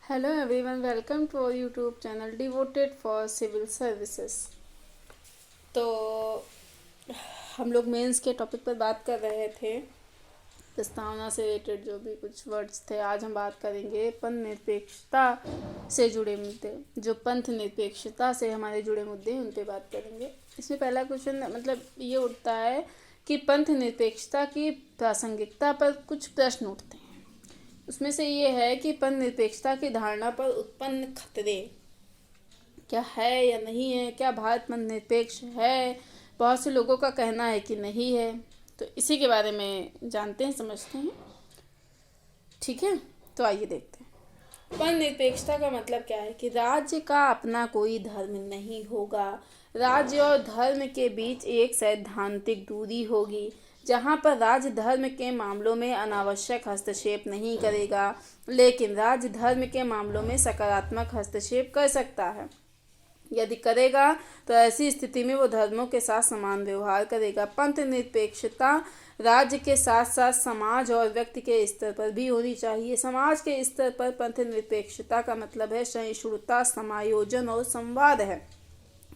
Hello everyone, welcome to our YouTube channel devoted for civil services. तो हम लोग mains के टॉपिक पर बात कर रहे थे, प्रस्तावना से रिलेटेड जो भी कुछ वर्ड्स थे। आज हम बात करेंगे पंथ निरपेक्षता से जुड़े मुद्दे, जो पंथ निरपेक्षता से हमारे जुड़े मुद्दे हैं उन पे बात करेंगे। इसमें पहला क्वेश्चन मतलब ये उठता है कि पंथ निरपेक्षता की प्रासंगिकता पर कुछ प्रश्न उठते हैं। उसमें से ये है कि पंथ निरपेक्षता की धारणा पर उत्पन्न खतरे क्या है या नहीं है। क्या भारत पंथ निरपेक्ष है? बहुत से लोगों का कहना है कि नहीं है। तो इसी के बारे में जानते हैं, समझते हैं। ठीक है, तो आइए देखते हैं। पंथ निरपेक्षता का मतलब क्या है कि राज्य का अपना कोई धर्म नहीं होगा। राज्य और धर्म के बीच एक सैद्धांतिक दूरी होगी, जहाँ पर राज्य धर्म के मामलों में अनावश्यक हस्तक्षेप नहीं करेगा, लेकिन राज्य धर्म के मामलों में सकारात्मक हस्तक्षेप कर सकता है। यदि करेगा तो ऐसी स्थिति में वो धर्मों के साथ समान व्यवहार करेगा। पंथ निरपेक्षता राज्य के साथ साथ समाज और व्यक्ति के स्तर पर भी होनी चाहिए। समाज के स्तर पर पंथ निरपेक्षता का मतलब है सहिष्णुता, समायोजन और संवाद है,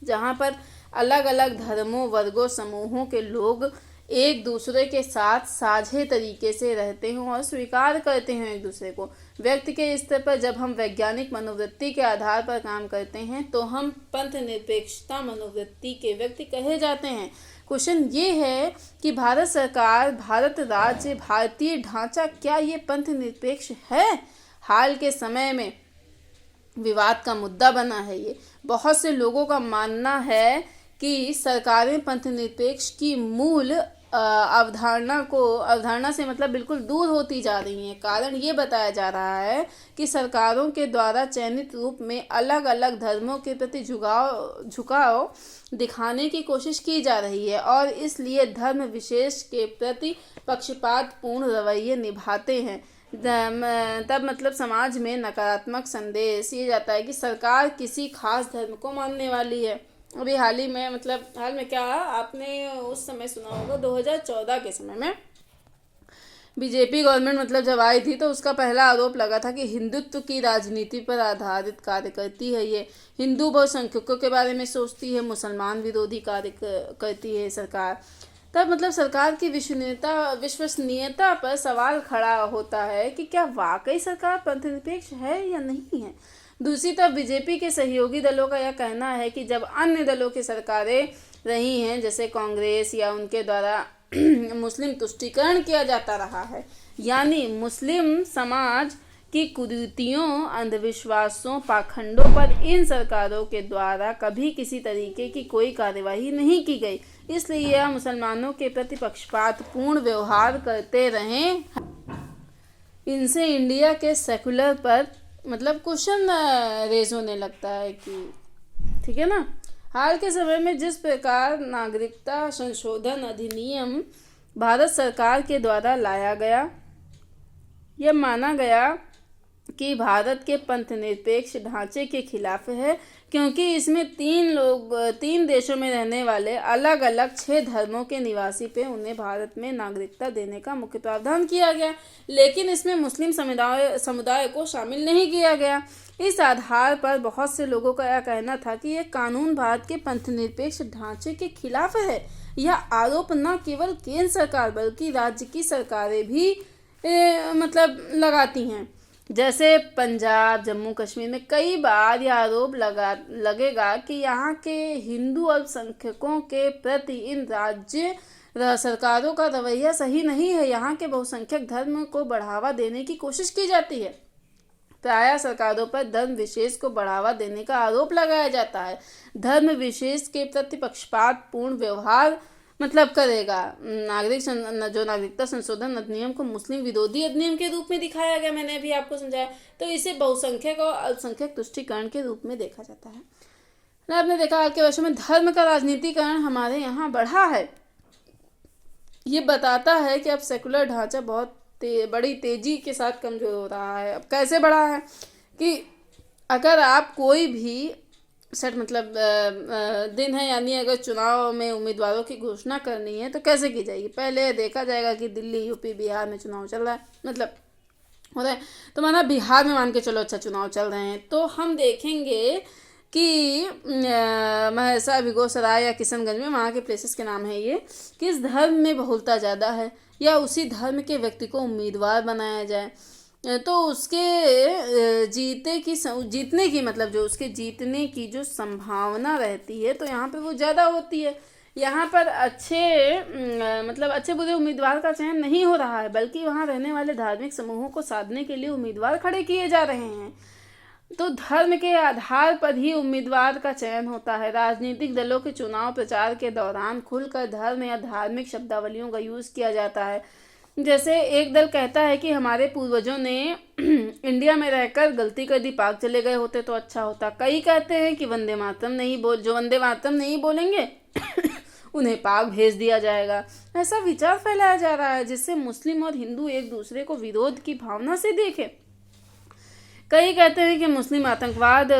जहाँ पर अलग अलग धर्मों, वर्गों, समूहों के लोग एक दूसरे के साथ साझे तरीके से रहते हैं और स्वीकार करते हैं एक दूसरे को। व्यक्ति के स्तर पर जब हम वैज्ञानिक मनोवृत्ति के आधार पर काम करते हैं तो हम पंथ निरपेक्षता मनोवृत्ति के व्यक्ति कहे जाते हैं। क्वेश्चन ये है कि भारत सरकार, भारत राज्य, भारतीय ढांचा, क्या ये पंथ निरपेक्ष है? हाल के समय में विवाद का मुद्दा बना है ये। बहुत से लोगों का मानना है कि सरकारें पंथ निरपेक्ष की मूल अवधारणा से मतलब बिल्कुल दूर होती जा रही हैं। कारण ये बताया जा रहा है कि सरकारों के द्वारा चयनित रूप में अलग अलग धर्मों के प्रति झुकाव दिखाने की कोशिश की जा रही है और इसलिए धर्म विशेष के प्रति पक्षपातपूर्ण रवैये निभाते हैं। तब मतलब समाज में नकारात्मक संदेश ये जाता है कि सरकार किसी खास धर्म को मानने वाली है। अभी हाल में क्या आपने उस समय सुना होगा, 2014 के समय में बीजेपी गवर्नमेंट जब आई थी तो उसका पहला आरोप लगा था कि हिंदुत्व की राजनीति पर आधारित कार्य करती है। ये हिंदू बहुसंख्यकों के बारे में सोचती है, मुसलमान विरोधी कार्य करती है सरकार। तब सरकार की विश्वसनीयता पर सवाल खड़ा होता है कि क्या वाकई सरकार पंथ निरपेक्ष है या नहीं है। दूसरी तरफ बीजेपी के सहयोगी दलों का यह कहना है कि जब अन्य दलों की सरकारें रही हैं, जैसे कांग्रेस, या उनके द्वारा मुस्लिम तुष्टीकरण किया जाता रहा है, यानी मुस्लिम समाज की कुरीतियों, अंधविश्वासों, पाखंडों पर इन सरकारों के द्वारा कभी किसी तरीके की कोई कार्यवाही नहीं की गई, इसलिए यह मुसलमानों के प्रति पक्षपातपूर्ण व्यवहार करते रहे। इनसे इंडिया के सेकुलर पर क्वेश्चन रेज होने लगता है कि ठीक है ना। हाल के समय में जिस प्रकार नागरिकता संशोधन अधिनियम भारत सरकार के द्वारा लाया गया, यह माना गया कि भारत के पंथ निरपेक्ष ढांचे के खिलाफ है, क्योंकि इसमें तीन देशों में रहने वाले अलग अलग 6 धर्मों के निवासी पे उन्हें भारत में नागरिकता देने का मुख्य प्रावधान किया गया, लेकिन इसमें मुस्लिम समुदाय को शामिल नहीं किया गया। इस आधार पर बहुत से लोगों का यह कहना था कि यह कानून भारत के पंथ निरपेक्ष ढांचे के खिलाफ है। यह आरोप न केवल केंद्र सरकार बल्कि राज्य की सरकारें भी लगाती हैं। जैसे पंजाब, जम्मू कश्मीर में कई बार यह आरोप लगेगा कि यहाँ के हिंदू अल्पसंख्यकों के प्रति इन राज्य सरकारों का रवैया सही नहीं है। यहाँ के बहुसंख्यक धर्म को बढ़ावा देने की कोशिश की जाती है। प्रायः सरकारों पर धर्म विशेष को बढ़ावा देने का आरोप लगाया जाता है। धर्म विशेष के प्रति पक्षपातपूर्ण व्यवहार करेगा। नागरिकता संशोधन अधिनियम को मुस्लिम विरोधी अधिनियम के रूप में दिखाया गया, मैंने अभी आपको समझाया। तो इसे बहुसंख्यक और अल्पसंख्यक तुष्टीकरण के रूप में देखा जाता है। आपने देखा हाल के वर्षों में धर्म का राजनीतिकरण हमारे यहाँ बढ़ा है। ये बताता है कि अब सेकुलर ढांचा बहुत बड़ी तेजी के साथ कमजोर हो रहा है। अब कैसे बढ़ा है कि अगर आप कोई भी सेट दिन है, यानी अगर चुनाव में उम्मीदवारों की घोषणा करनी है तो कैसे की जाएगी। पहले देखा जाएगा कि दिल्ली, यूपी, बिहार में चुनाव चल रहा है, हो रहा है। तो माना बिहार में मान के चलो अच्छा चुनाव चल रहे हैं, तो हम देखेंगे कि महसा बेगूसराय या किशनगंज में, वहाँ के प्लेसेस के नाम है ये, किस धर्म में बहुलता ज़्यादा है या उसी धर्म के व्यक्ति को उम्मीदवार बनाया जाए, तो उसके जीतने की मतलब जो उसके जीतने की जो संभावना रहती है तो यहाँ पे वो ज़्यादा होती है। यहाँ पर मतलब अच्छे बुरे उम्मीदवार का चयन नहीं हो रहा है, बल्कि वहाँ रहने वाले धार्मिक समूहों को साधने के लिए उम्मीदवार खड़े किए जा रहे हैं। तो धर्म के आधार पर ही उम्मीदवार का चयन होता है। राजनीतिक दलों के चुनाव प्रचार के दौरान खुलकर धर्म या धार्मिक शब्दावलियों का यूज़ किया जाता है। जैसे एक दल कहता है कि हमारे पूर्वजों ने इंडिया में रहकर गलती कर दी, पाक चले गए होते तो अच्छा होता। कई कहते हैं कि वंदे मातरम नहीं बोलेंगे उन्हें पाक भेज दिया जाएगा। ऐसा विचार फैलाया जा रहा है जिससे मुस्लिम और हिंदू एक दूसरे को विरोध की भावना से देखें। कई कहते हैं कि मुस्लिम आतंकवाद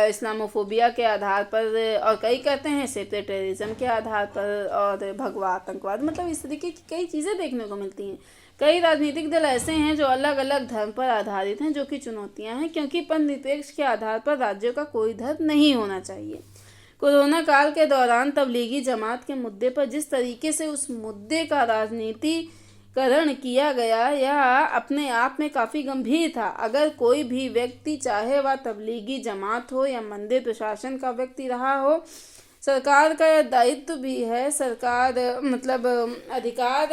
इस्लामोफोबिया के आधार पर, और कई कहते हैं सेक्युलरिज्म के आधार पर, और भगवा आतंकवाद, मतलब इस तरीके की कई चीज़ें देखने को मिलती हैं। कई राजनीतिक दल ऐसे हैं जो अलग अलग धर्म पर आधारित हैं, जो कि चुनौतियां हैं, क्योंकि पंथनिरपेक्ष के आधार पर राज्यों का कोई धर्म नहीं होना चाहिए। कोरोना काल के दौरान तबलीगी जमात के मुद्दे पर जिस तरीके से उस मुद्दे का राजनीतिकरण किया गया, यह अपने आप में काफ़ी गंभीर था। अगर कोई भी व्यक्ति, चाहे वह तबलीगी जमात हो या मंदिर प्रशासन का व्यक्ति रहा हो, सरकार का यह दायित्व भी है, सरकार मतलब अधिकार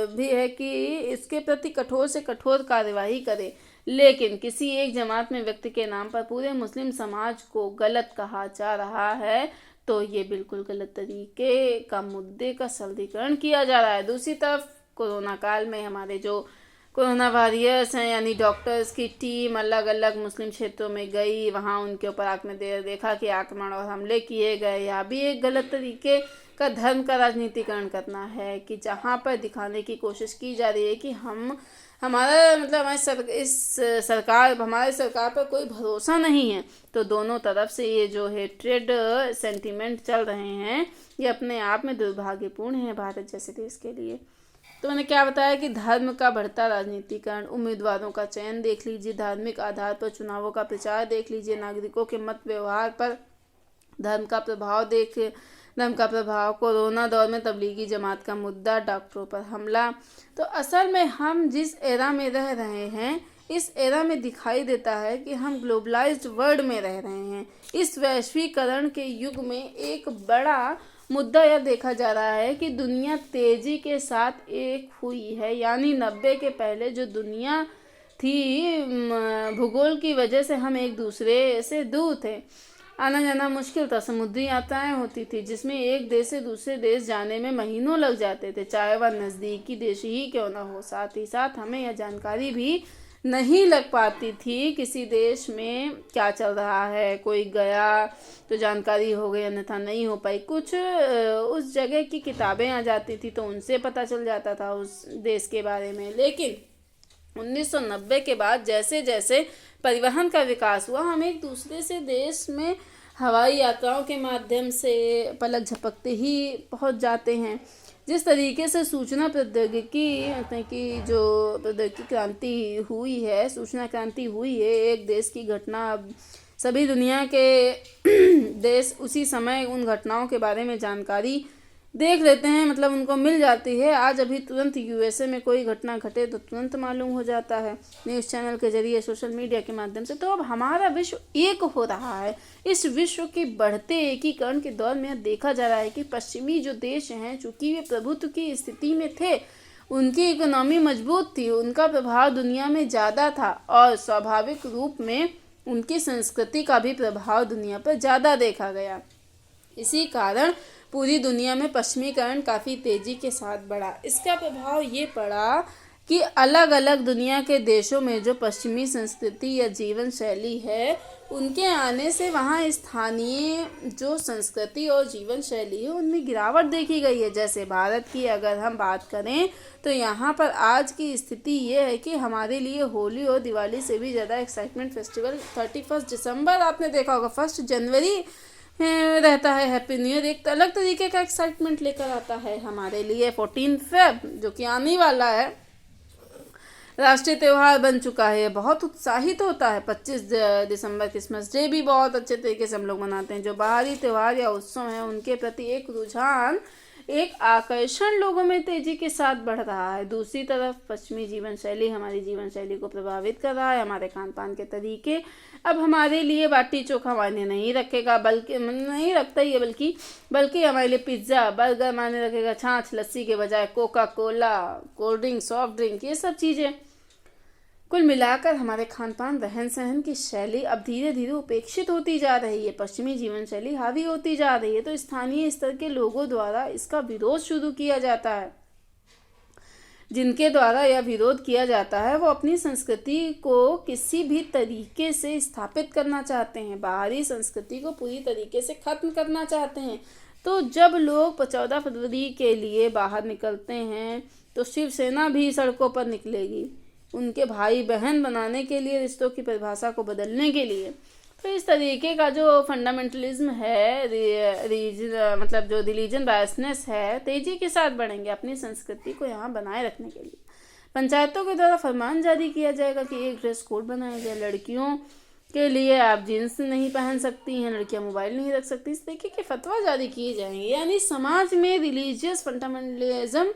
भी है कि इसके प्रति कठोर से कठोर कार्यवाही करे। लेकिन किसी एक जमात में व्यक्ति के नाम पर पूरे मुस्लिम समाज को गलत कहा जा रहा है, तो ये बिल्कुल गलत तरीके का मुद्दे का सरलीकरण किया जा रहा है। दूसरी तरफ कोरोना काल में हमारे जो कोरोना वॉरियर्स हैं, यानी डॉक्टर्स की टीम अलग अलग मुस्लिम क्षेत्रों में गई, वहाँ उनके ऊपर आपने देखा कि आक्रमण और हमले किए गए। यह भी एक गलत तरीके का धर्म का राजनीतिकरण करना है कि जहाँ पर दिखाने की कोशिश की जा रही है कि हमारा मतलब हमारे सरकार पर कोई भरोसा नहीं है। तो दोनों तरफ से ये जो हेट्रेड सेंटीमेंट चल रहे हैं, ये अपने आप में दुर्भाग्यपूर्ण है भारत जैसे देश के लिए। तो मैंने क्या बताया कि धर्म का बढ़ता राजनीतिकरण, उम्मीदवारों का चयन देख लीजिए, धार्मिक आधार पर चुनावों का प्रचार देख लीजिए, नागरिकों के मत व्यवहार पर धर्म का प्रभाव, कोरोना दौर में तबलीगी जमात का मुद्दा, डॉक्टरों पर हमला। तो असल में हम जिस एरा में रह रहे हैं, इस एरा में दिखाई देता है कि हम ग्लोबलाइज्ड वर्ल्ड में रह रहे हैं। इस वैश्वीकरण के युग में एक बड़ा मुद्दा यह देखा जा रहा है कि दुनिया तेजी के साथ एक हुई है। यानी 90 के पहले जो दुनिया थी, भूगोल की वजह से हम एक दूसरे से दूर थे, आना जाना मुश्किल था, समुद्री यात्राएं होती थी जिसमें एक देश से दूसरे देश जाने में महीनों लग जाते थे, चाहे वह नज़दीकी देश ही क्यों ना हो। साथ ही साथ हमें यह जानकारी भी नहीं लग पाती थी किसी देश में क्या चल रहा है। कोई गया तो जानकारी हो गई, अन्यथा नहीं हो पाई। कुछ उस जगह की किताबें आ जाती थी तो उनसे पता चल जाता था उस देश के बारे में। लेकिन 1990 के बाद जैसे जैसे परिवहन का विकास हुआ, हम एक दूसरे से देश में हवाई यात्राओं के माध्यम से पलक झपकते ही पहुंच जाते हैं। जिस तरीके से सूचना प्रौद्योगिकी की जो प्रौद्योगिकी क्रांति हुई है, सूचना क्रांति हुई है, एक देश की घटना अब सभी दुनिया के देश उसी समय उन घटनाओं के बारे में जानकारी देख लेते हैं, मतलब उनको मिल जाती है। आज अभी तुरंत यूएसए में कोई घटना घटे तो तुरंत मालूम हो जाता है न्यूज़ चैनल के जरिए, सोशल मीडिया के माध्यम से। तो अब हमारा विश्व एक हो रहा है। इस विश्व के बढ़ते एकीकरण के दौर में देखा जा रहा है कि पश्चिमी जो देश हैं, चूँकि वे प्रभुत्व की स्थिति में थे, उनकी इकोनॉमी मजबूत थी, उनका प्रभाव दुनिया में ज़्यादा था और स्वाभाविक रूप में उनकी संस्कृति का भी प्रभाव दुनिया पर ज़्यादा देखा गया। इसी कारण पूरी दुनिया में पश्चिमीकरण काफ़ी तेज़ी के साथ बढ़ा। इसका प्रभाव ये पड़ा कि अलग अलग दुनिया के देशों में जो पश्चिमी संस्कृति या जीवन शैली है, उनके आने से वहाँ स्थानीय जो संस्कृति और जीवन शैली है उनमें गिरावट देखी गई है। जैसे भारत की अगर हम बात करें तो यहाँ पर आज की स्थिति ये है कि हमारे लिए होली और दिवाली से भी ज़्यादा एक्साइटमेंट फेस्टिवल 31 दिसंबर, आपने देखा होगा 1 जनवरी रहता है। हैप्पी न्यू ईयर एक अलग तरीके का एक्साइटमेंट लेकर आता है हमारे लिए। 14 फेब जो कि आने वाला है, राष्ट्रीय त्यौहार बन चुका है, बहुत उत्साहित होता है। 25 दिसंबर क्रिसमस डे भी बहुत अच्छे तरीके से हम लोग मनाते हैं। जो बाहरी त्यौहार या उत्सव हैं उनके प्रति एक रुझान, एक आकर्षण लोगों में तेजी के साथ बढ़ रहा है। दूसरी तरफ पश्चिमी जीवन शैली हमारी जीवन शैली को प्रभावित कर रहा है। हमारे खान पान के तरीके अब हमारे लिए बाटी चोखा मायने नहीं रखेगा, बल्कि नहीं रखता ही है, बल्कि हमारे लिए पिज्ज़ा बर्गर मायने रखेगा। छाछ लस्सी के बजाय Coca Cola, cold drink, soft drink, ये सब चीज़ें। कुल मिलाकर हमारे खान पान, रहन सहन की शैली अब धीरे धीरे उपेक्षित होती जा रही है। पश्चिमी जीवन शैली हावी होती जा रही है, तो स्थानीय स्तर के लोगों द्वारा इसका विरोध शुरू किया जाता है। जिनके द्वारा यह विरोध किया जाता है वो अपनी संस्कृति को किसी भी तरीके से स्थापित करना चाहते हैं, बाहरी संस्कृति को पूरी तरीके से खत्म करना चाहते हैं। तो जब लोग 14 फरवरी के लिए बाहर निकलते हैं तो शिवसेना भी सड़कों पर निकलेगी, उनके भाई बहन बनाने के लिए, रिश्तों की परिभाषा को बदलने के लिए। तो इस तरीके का जो फंडामेंटलिज्म है, मतलब जो रिलीजन बायसनेस है, तेजी के साथ बढ़ेंगे अपनी संस्कृति को यहाँ बनाए रखने के लिए। पंचायतों के द्वारा फरमान जारी किया जाएगा कि एक ड्रेस कोड बनाया जाए। लड़कियों के लिए आप जीन्स नहीं पहन सकती हैं, लड़कियां मोबाइल नहीं रख सकती, इस तरीके के फतवा जारी किए जाएंगे। यानी समाज में रिलीजियस फंडामेंटलिज्म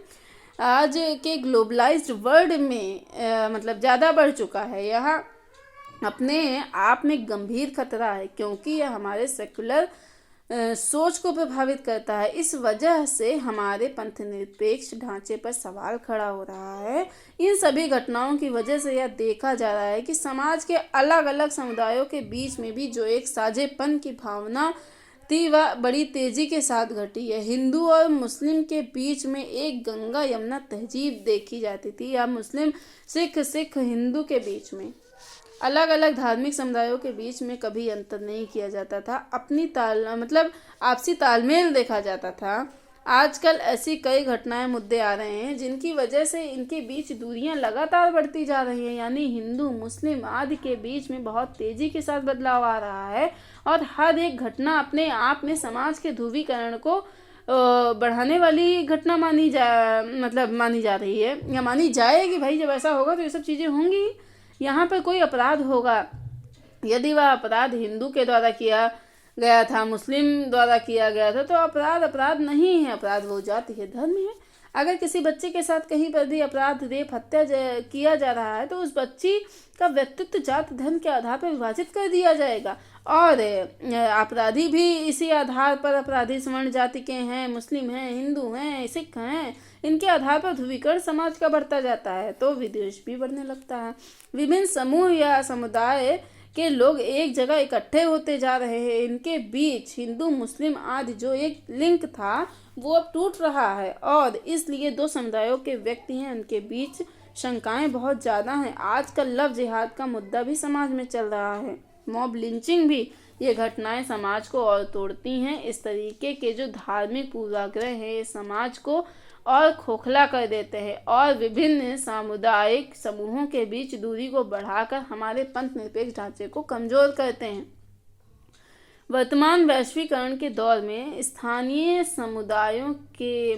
आज के ग्लोबलाइज्ड वर्ल्ड में मतलब ज़्यादा बढ़ चुका है। यह अपने आप में गंभीर खतरा है, क्योंकि यह हमारे सेकुलर सोच को प्रभावित करता है। इस वजह से हमारे पंथनिरपेक्ष ढांचे पर सवाल खड़ा हो रहा है। इन सभी घटनाओं की वजह से यह देखा जा रहा है कि समाज के अलग अलग समुदायों के बीच में भी जो एक साझेपन की भावना थी वह बड़ी तेजी के साथ घटी है। हिंदू और मुस्लिम के बीच में एक गंगा यमुना तहजीब देखी जाती थी, या मुस्लिम सिख हिंदू के बीच में अलग अलग धार्मिक समुदायों के बीच में कभी अंतर नहीं किया जाता था, अपनी मतलब आपसी तालमेल देखा जाता था। आजकल ऐसी कई घटनाएं, मुद्दे आ रहे हैं जिनकी वजह से इनके बीच दूरियां लगातार बढ़ती जा रही हैं। यानी हिंदू मुस्लिम आदि के बीच में बहुत तेजी के साथ बदलाव आ रहा है, और हर एक घटना अपने आप में समाज के ध्रुवीकरण को बढ़ाने वाली घटना मानी जा रही है, या मानी जाएगी। भाई जब ऐसा होगा तो ये सब चीज़ें होंगी। यहाँ पर कोई अपराध होगा, यदि वह अपराध हिंदू के द्वारा किया गया था, मुस्लिम द्वारा किया गया था, तो अपराध नहीं है। अपराध वो जाति है, धर्म है। अगर किसी बच्चे के साथ कहीं पर भी अपराध, रेप, हत्या किया जा रहा है तो उस बच्ची का व्यक्तित्व जाति धर्म के आधार पर विभाजित कर दिया जाएगा, और अपराधी भी इसी आधार पर, अपराधी सवर्ण जाति के हैं, मुस्लिम हैं, हिंदू हैं, सिख हैं, इनके आधार पर ध्रुवीकरण समाज का बढ़ता जाता है, तो विद्वेष भी बढ़ने लगता है। विभिन्न समूह या समुदाय के लोग एक जगह इकट्ठे होते जा रहे हैं, इनके बीच हिंदू मुस्लिम आदि जो एक लिंक था वो अब टूट रहा है, और इसलिए दो समुदायों के व्यक्ति हैं, उनके बीच शंकाएं बहुत ज़्यादा हैं। आजकल लव जिहाद का मुद्दा भी समाज में चल रहा है, मॉब लिंचिंग भी। ये घटनाएं समाज को और तोड़ती हैं। इस तरीके के जो धार्मिक पूर्वाग्रह हैं ये समाज को और खोखला कर देते हैं, और विभिन्न सामुदायिक समूहों के बीच दूरी को बढ़ाकर हमारे पंथ निरपेक्ष ढांचे को कमजोर करते हैं। वर्तमान वैश्वीकरण के दौर में स्थानीय समुदायों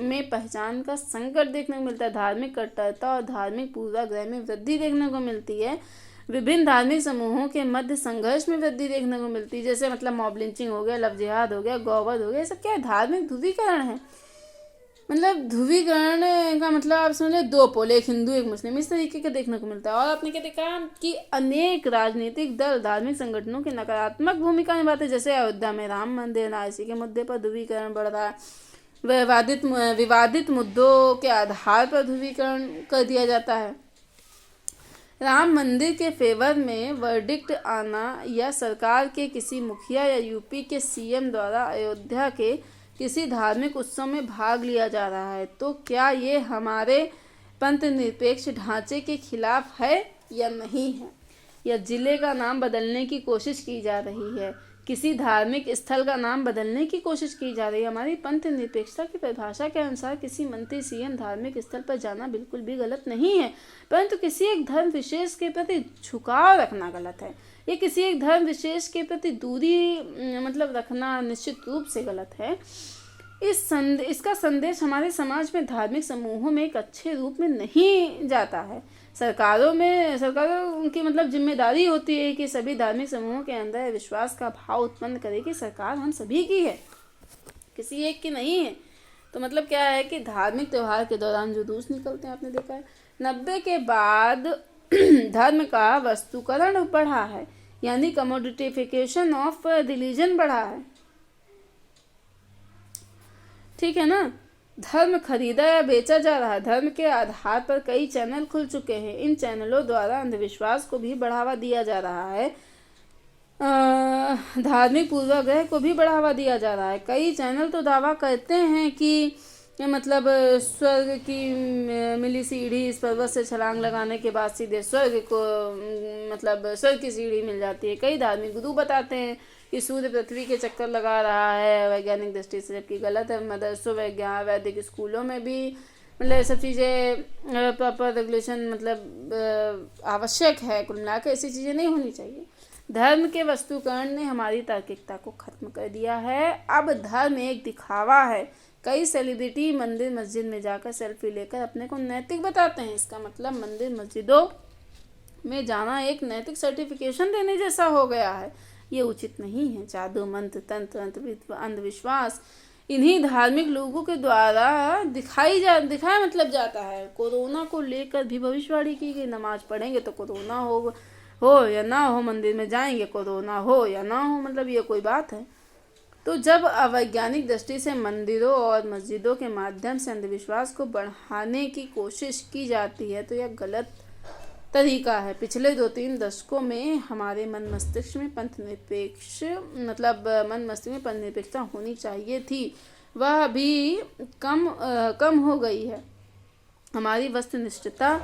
में पहचान का संकट देखने को मिलता है। धार्मिक कट्टरता और धार्मिक पूर्वाग्रह में वृद्धि देखने को मिलती है। विभिन्न धार्मिक समूहों के मध्य संघर्ष में वृद्धि देखने को मिलती है, जैसे मतलब मॉब लिंचिंग हो गया, लव जिहाद हो गया, गौवध हो गया। ये सब क्या है? धार्मिक ध्रुवीकरण है। मतलब ध्रुवीकरण का मतलब आप समझे दो पोल, एक हिंदू एक मुस्लिम, इस तरीके का देखने को मिलता है। और आपने क्या देखा कि अनेक राजनीतिक दल, धार्मिक संगठनों की नकारात्मक भूमिका निभाते, जैसे अयोध्या में राम मंदिर, नारसी के मुद्दे पर ध्रुवीकरण बढ़ रहा है। विवादित मुद्दों के आधार पर ध्रुवीकरण कर दिया जाता है। राम मंदिर के फेवर में वर्डिक्ट आना, या सरकार के किसी मुखिया या यूपी के सीएम द्वारा अयोध्या के किसी धार्मिक उत्सव में भाग लिया जा रहा है, तो क्या ये हमारे पंथ निरपेक्ष ढांचे के खिलाफ है या नहीं है? या जिले का नाम बदलने की कोशिश की जा रही है, किसी धार्मिक स्थल का नाम बदलने की कोशिश की जा रही है। हमारी पंथ निरपेक्षता की परिभाषा के अनुसार किसी मंत्री सीएम धार्मिक स्थल पर जाना बिल्कुल भी गलत नहीं है, परंतु किसी एक धर्म विशेष के प्रति झुकाव रखना गलत है। ये किसी एक धर्म विशेष के प्रति दूरी मतलब रखना निश्चित रूप से गलत है। इसका संदेश हमारे समाज में धार्मिक समूहों में एक अच्छे रूप में नहीं जाता है। सरकारों की मतलब जिम्मेदारी होती है कि सभी धार्मिक समूहों के अंदर विश्वास का भाव उत्पन्न करे कि सरकार हम सभी की है, किसी एक की नहीं है। तो मतलब क्या है कि धार्मिक त्योहार के दौरान जुलूस निकलते हैं, आपने देखा है। 90 के बाद धर्म का वस्तुकरण बढ़ा है, यानी कमोडिटिफिकेशन ऑफ रिलीजन बढ़ा है, ठीक है ना। धर्म खरीदा या बेचा जा रहा है। धर्म के आधार पर कई चैनल खुल चुके हैं। इन चैनलों द्वारा अंधविश्वास को भी बढ़ावा दिया जा रहा है, धार्मिक पूर्वाग्रह को भी बढ़ावा दिया जा रहा है। कई चैनल तो दावा करते हैं कि मतलब स्वर्ग की मिली सीढ़ी, इस पर्वत से छलांग लगाने के बाद सीधे स्वर्ग को मतलब स्वर्ग की सीढ़ी मिल जाती है। कई धार्मिक गुरु बताते हैं कि सूर्य पृथ्वी के चक्कर लगा रहा है वैज्ञानिक दृष्टि से, जबकि गलत है। मदरसों, वैदिक स्कूलों में भी मतलब ये सब चीज़ें प्रॉपर रेगुलेशन मतलब आवश्यक है। कुल मिलाकर ऐसी चीज़ें नहीं होनी चाहिए। धर्म के वस्तुकरण ने हमारी तार्किकता को खत्म कर दिया है। अब धर्म एक दिखावा है। कई सेलिब्रिटी मंदिर मस्जिद में जाकर सेल्फी लेकर अपने को नैतिक बताते हैं। इसका मतलब मंदिर मस्जिदों में जाना एक नैतिक सर्टिफिकेशन देने जैसा हो गया है। ये उचित नहीं है। जादू, मंत्र, तंत्र, अंधविश्वास इन्हीं धार्मिक लोगों के द्वारा दिखाया मतलब जाता है। कोरोना को लेकर भी भविष्यवाणी की गई, नमाज पढ़ेंगे तो कोरोना हो या ना हो, मंदिर में जाएंगे कोरोना हो या ना हो, मतलब ये कोई बात है। तो जब अवैज्ञानिक दृष्टि से मंदिरों और मस्जिदों के माध्यम से अंधविश्वास को बढ़ाने की कोशिश की जाती है तो यह गलत तरीका है। पिछले 2-3 दशकों में हमारे मन मस्तिष्क में पंथ निरपेक्षता होनी चाहिए थी, वह अभी कम हो गई है। हमारी वस्तुनिष्ठता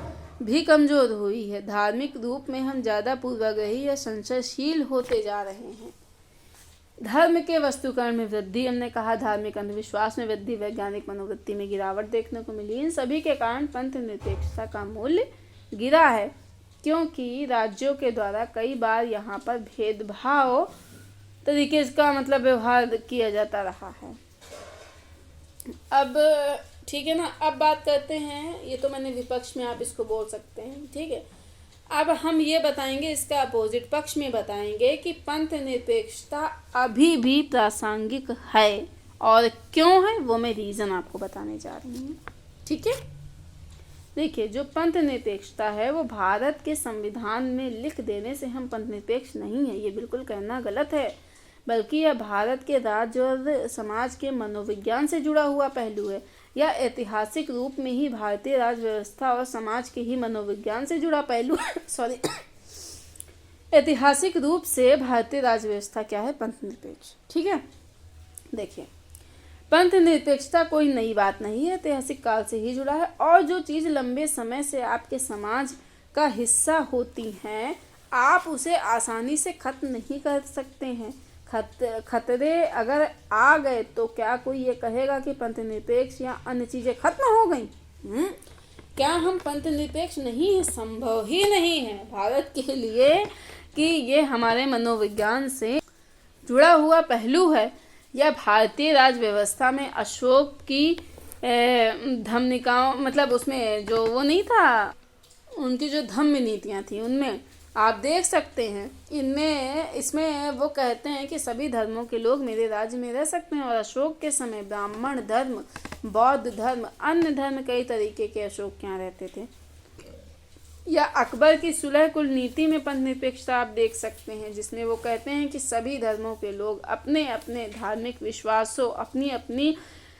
भी कमजोर हुई है। धार्मिक रूप में हम ज़्यादा पूर्वाग्रही या संशयशील होते जा रहे हैं। धर्म के वस्तुकरण में वृद्धि, हमने कहा धार्मिक अंधविश्वास में वृद्धि, वैज्ञानिक मनोवृत्ति में गिरावट देखने को मिली। इन सभी के कारण पंथ निरपेक्षता का मूल्य गिरा है, क्योंकि राज्यों के द्वारा कई बार यहाँ पर भेदभाव तरीके का मतलब व्यवहार किया जाता रहा है। अब ठीक है ना, अब बात करते हैं, ये तो मैंने विपक्ष में, आप इसको बोल सकते हैं, ठीक है। अब हम ये बताएंगे, इसका अपोजिट पक्ष में बताएंगे कि पंथ निरपेक्षता अभी भी प्रासंगिक है, और क्यों है वो मैं रीज़न आपको बताने जा रही हूँ, ठीक है। देखिए, जो पंथ निरपेक्षता है वो भारत के संविधान में लिख देने से हम पंथ निरपेक्ष नहीं है, ये बिल्कुल कहना गलत है, बल्कि यह भारत के राज्य और समाज के मनोविज्ञान से जुड़ा हुआ पहलू है। यह ऐतिहासिक रूप में ही भारतीय राज्य व्यवस्था और समाज के ही मनोविज्ञान से जुड़ा पहलू है। ऐतिहासिक रूप से भारतीय राज्य व्यवस्था क्या है? पंथ निरपेक्ष, ठीक है। देखिए, पंथ निरपेक्षता कोई नई बात नहीं है, ऐतिहासिक काल से ही जुड़ा है, और जो चीज़ लंबे समय से आपके समाज का हिस्सा होती हैं, आप उसे आसानी से खत्म नहीं कर सकते हैं। खतरे अगर आ गए तो क्या कोई ये कहेगा कि पंथ निरपेक्ष या अन्य चीज़ें खत्म हो गई? क्या हम पंथ निरपेक्ष नहीं है? संभव ही नहीं है भारत के लिए कि ये हमारे मनोविज्ञान से जुड़ा हुआ पहलू है। या भारतीय राज्य व्यवस्था में अशोक की धम्मिकाओं, मतलब उसमें जो वो नहीं था, उनकी जो धम्म नीतियाँ थी, उनमें आप देख सकते हैं, इसमें वो कहते हैं कि सभी धर्मों के लोग मेरे राज्य में रह सकते हैं। और अशोक के समय ब्राह्मण धर्म, बौद्ध धर्म, अन्य धर्म, कई तरीके के अशोक के यहाँ रहते थे। या अकबर की सुलह कुल नीति में पंथ निरपेक्षता आप देख सकते हैं, जिसमें वो कहते हैं कि सभी धर्मों के लोग अपने अपने धार्मिक विश्वासों, अपनी अपनी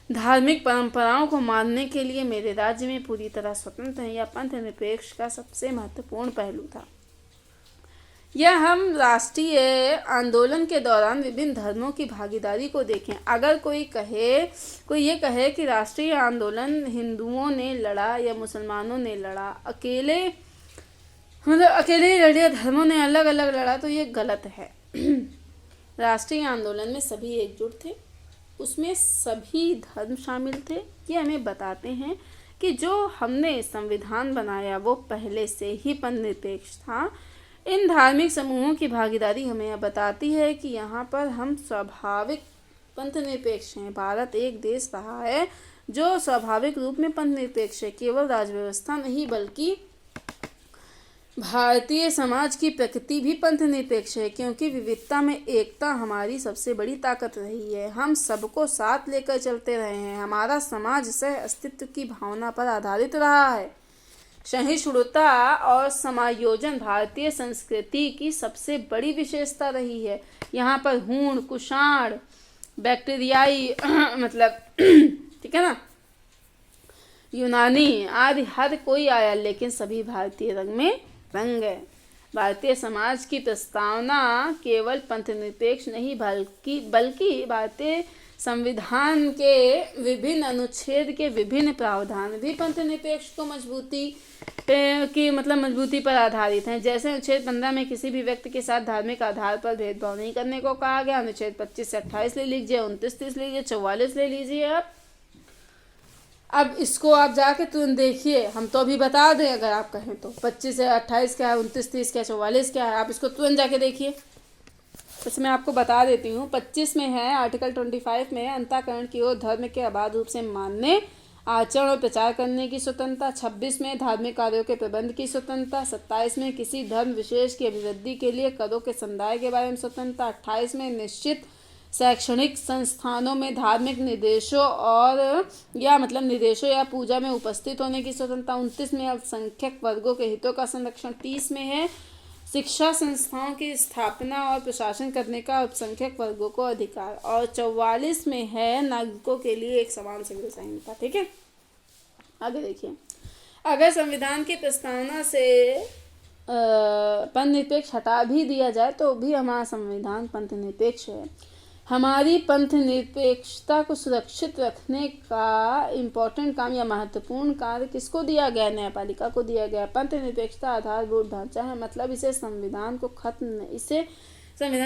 धार्मिक परंपराओं को मानने के लिए मेरे राज्य में पूरी तरह स्वतंत्र हैं। यह पंथ निरपेक्ष का सबसे महत्वपूर्ण पहलू था। यह हम राष्ट्रीय आंदोलन के दौरान विभिन्न धर्मों की भागीदारी को देखें। अगर कोई ये कहे कि राष्ट्रीय आंदोलन हिंदुओं ने लड़ा या मुसलमानों ने लड़ा, अकेले ही लड़े, धर्मों ने अलग अलग लड़ा, तो ये गलत है। राष्ट्रीय आंदोलन में सभी एकजुट थे, उसमें सभी धर्म शामिल थे। ये हमें बताते हैं कि जो हमने संविधान बनाया वो पहले से ही पंथ निरपेक्ष था। इन धार्मिक समूहों की भागीदारी हमें यह बताती है कि यहाँ पर हम स्वाभाविक पंथ निरपेक्ष हैं। भारत एक देश रहा है जो स्वाभाविक रूप में पंथ निरपेक्ष है, केवल राज्य व्यवस्था नहीं बल्कि भारतीय समाज की प्रकृति भी पंथ निरपेक्ष है, क्योंकि विविधता में एकता हमारी सबसे बड़ी ताकत रही है। हम सबको साथ लेकर चलते रहे हैं। हमारा समाज सह अस्तित्व की भावना पर आधारित रहा है। सहिष्णुता और समायोजन भारतीय संस्कृति की सबसे बड़ी विशेषता रही है। यहाँ पर हूण, कुषाण, बैक्टीरियाई मतलब ठीक है ना, यूनानी आदि हर कोई आया, लेकिन सभी भारतीय रंग में रंग गए। भारतीय समाज की प्रस्तावना केवल पंथ निरपेक्ष नहीं बल्कि भारतीय संविधान के विभिन्न अनुच्छेद के विभिन्न प्रावधान भी पंथ निरपेक्ष को मजबूती पर आधारित हैं। जैसे अनुच्छेद 15 में किसी भी व्यक्ति के साथ धार्मिक आधार पर भेदभाव नहीं करने को कहा गया। अनुच्छेद 25 से 28 ले लीजिए, 29, 30 ले लीजिए, 44 ले लीजिए। अब इसको आप जाके तुरंत देखिए, हम तो अभी बता दें अगर आप कहें तो 25 से 28 क्या है, 29, 30 क्या, 44 क्या है, आप इसको तुरंत जाके देखिए। बस मैं आपको बता देती हूँ। 25 में है, आर्टिकल 25 में अंतःकरण की ओर धर्म के अबाध रूप से मानने, आचरण और प्रचार करने की स्वतंत्रता। 26 में धार्मिक कार्यों के प्रबंध की स्वतंत्रता। 27 में किसी धर्म विशेष की अभिवृद्धि के लिए करों के समुदाय के बारे में स्वतंत्रता। 28 में निश्चित शैक्षणिक संस्थानों में धार्मिक निर्देशों या पूजा में उपस्थित होने की स्वतंत्रता। 29 में अल्पसंख्यक वर्गों के हितों का संरक्षण। 30 में है शिक्षा संस्थाओं की स्थापना और प्रशासन करने का अल्पसंख्यक वर्गों को अधिकार। और 44 में है नागरिकों के लिए एक समान सिविल संहिता। ठीक है, आगे देखिए। अगर संविधान की प्रस्तावना से पंथ निरपेक्ष हटा भी दिया जाए तो भी हमारा संविधान पंथ निरपेक्ष है। हमारी पंथ निरपेक्षता को सुरक्षित रखने का इम्पोर्टेंट काम या महत्वपूर्ण कार्य किसको दिया गया? न्यायपालिका को दिया गया। पंथ निरपेक्षता आधारभूत ढांचा है, मतलब इसे संविधान